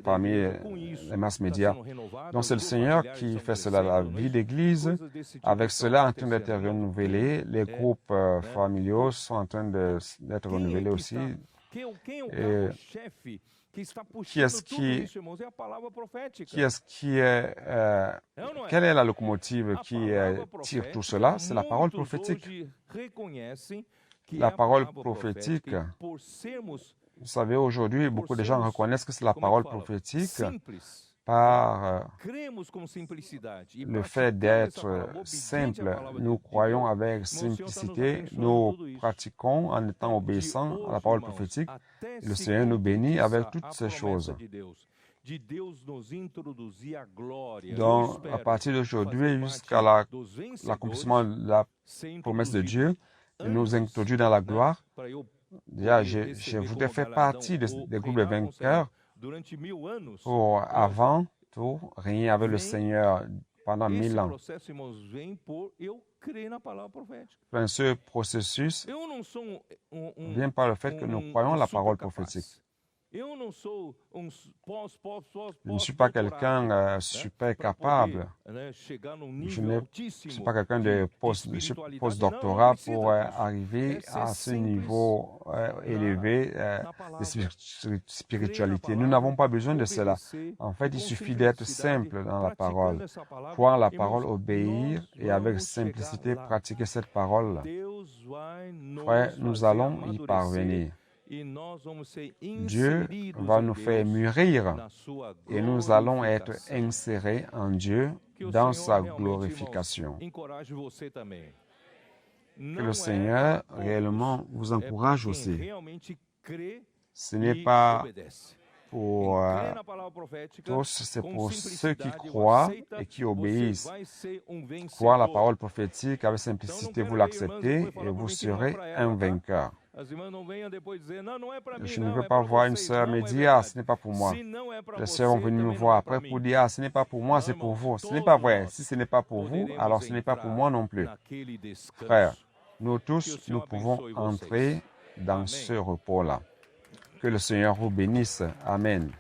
[SPEAKER 3] parmi les masses médias. Donc c'est le Seigneur qui fait cela. La vie d'Église, avec cela en train d'être renouvelée, les groupes familiaux sont en train d'être renouvelés aussi. Et quelle est la locomotive qui tire tout cela? C'est la parole prophétique. La parole prophétique, vous savez, aujourd'hui, beaucoup de gens reconnaissent que c'est la parole prophétique par le fait d'être simple. Nous croyons avec simplicité, nous pratiquons en étant obéissants à la parole prophétique. Et le Seigneur nous bénit avec toutes ces choses. Donc, à partir d'aujourd'hui jusqu'à l'accomplissement de la promesse de Dieu, il nous introduit dans la gloire. Déjà, je voudrais faire partie des groupes de vainqueurs pour avant tout régner avec le Seigneur pendant 1000 ans. Enfin, ce processus vient par le fait que nous croyons la parole prophétique. Je ne suis pas quelqu'un super capable. Je ne suis pas quelqu'un de post-doctorat pour arriver à ce niveau élevé de spiritualité. Nous n'avons pas besoin de cela. En fait, il suffit d'être simple dans la parole. Croire la parole, obéir et avec simplicité pratiquer cette parole. Frère, nous allons y parvenir. Dieu va nous faire mûrir et nous allons être insérés en Dieu dans sa glorification. Que le Seigneur réellement vous encourage aussi. Ce n'est pas pour tous, c'est pour ceux qui croient et qui obéissent. Croire la parole prophétique avec simplicité, vous l'acceptez et vous serez un vainqueur. Je ne veux pas voir une sœur me dire, ah, ce n'est pas pour moi. Les sœurs vont venir me voir après pour dire, ah, ce n'est pas pour moi, c'est pour vous. Ce n'est pas vrai. Si ce n'est pas pour vous, alors ce n'est pas pour moi non plus. Frères, nous tous, nous pouvons entrer dans ce repos-là. Que le Seigneur vous bénisse. Amen.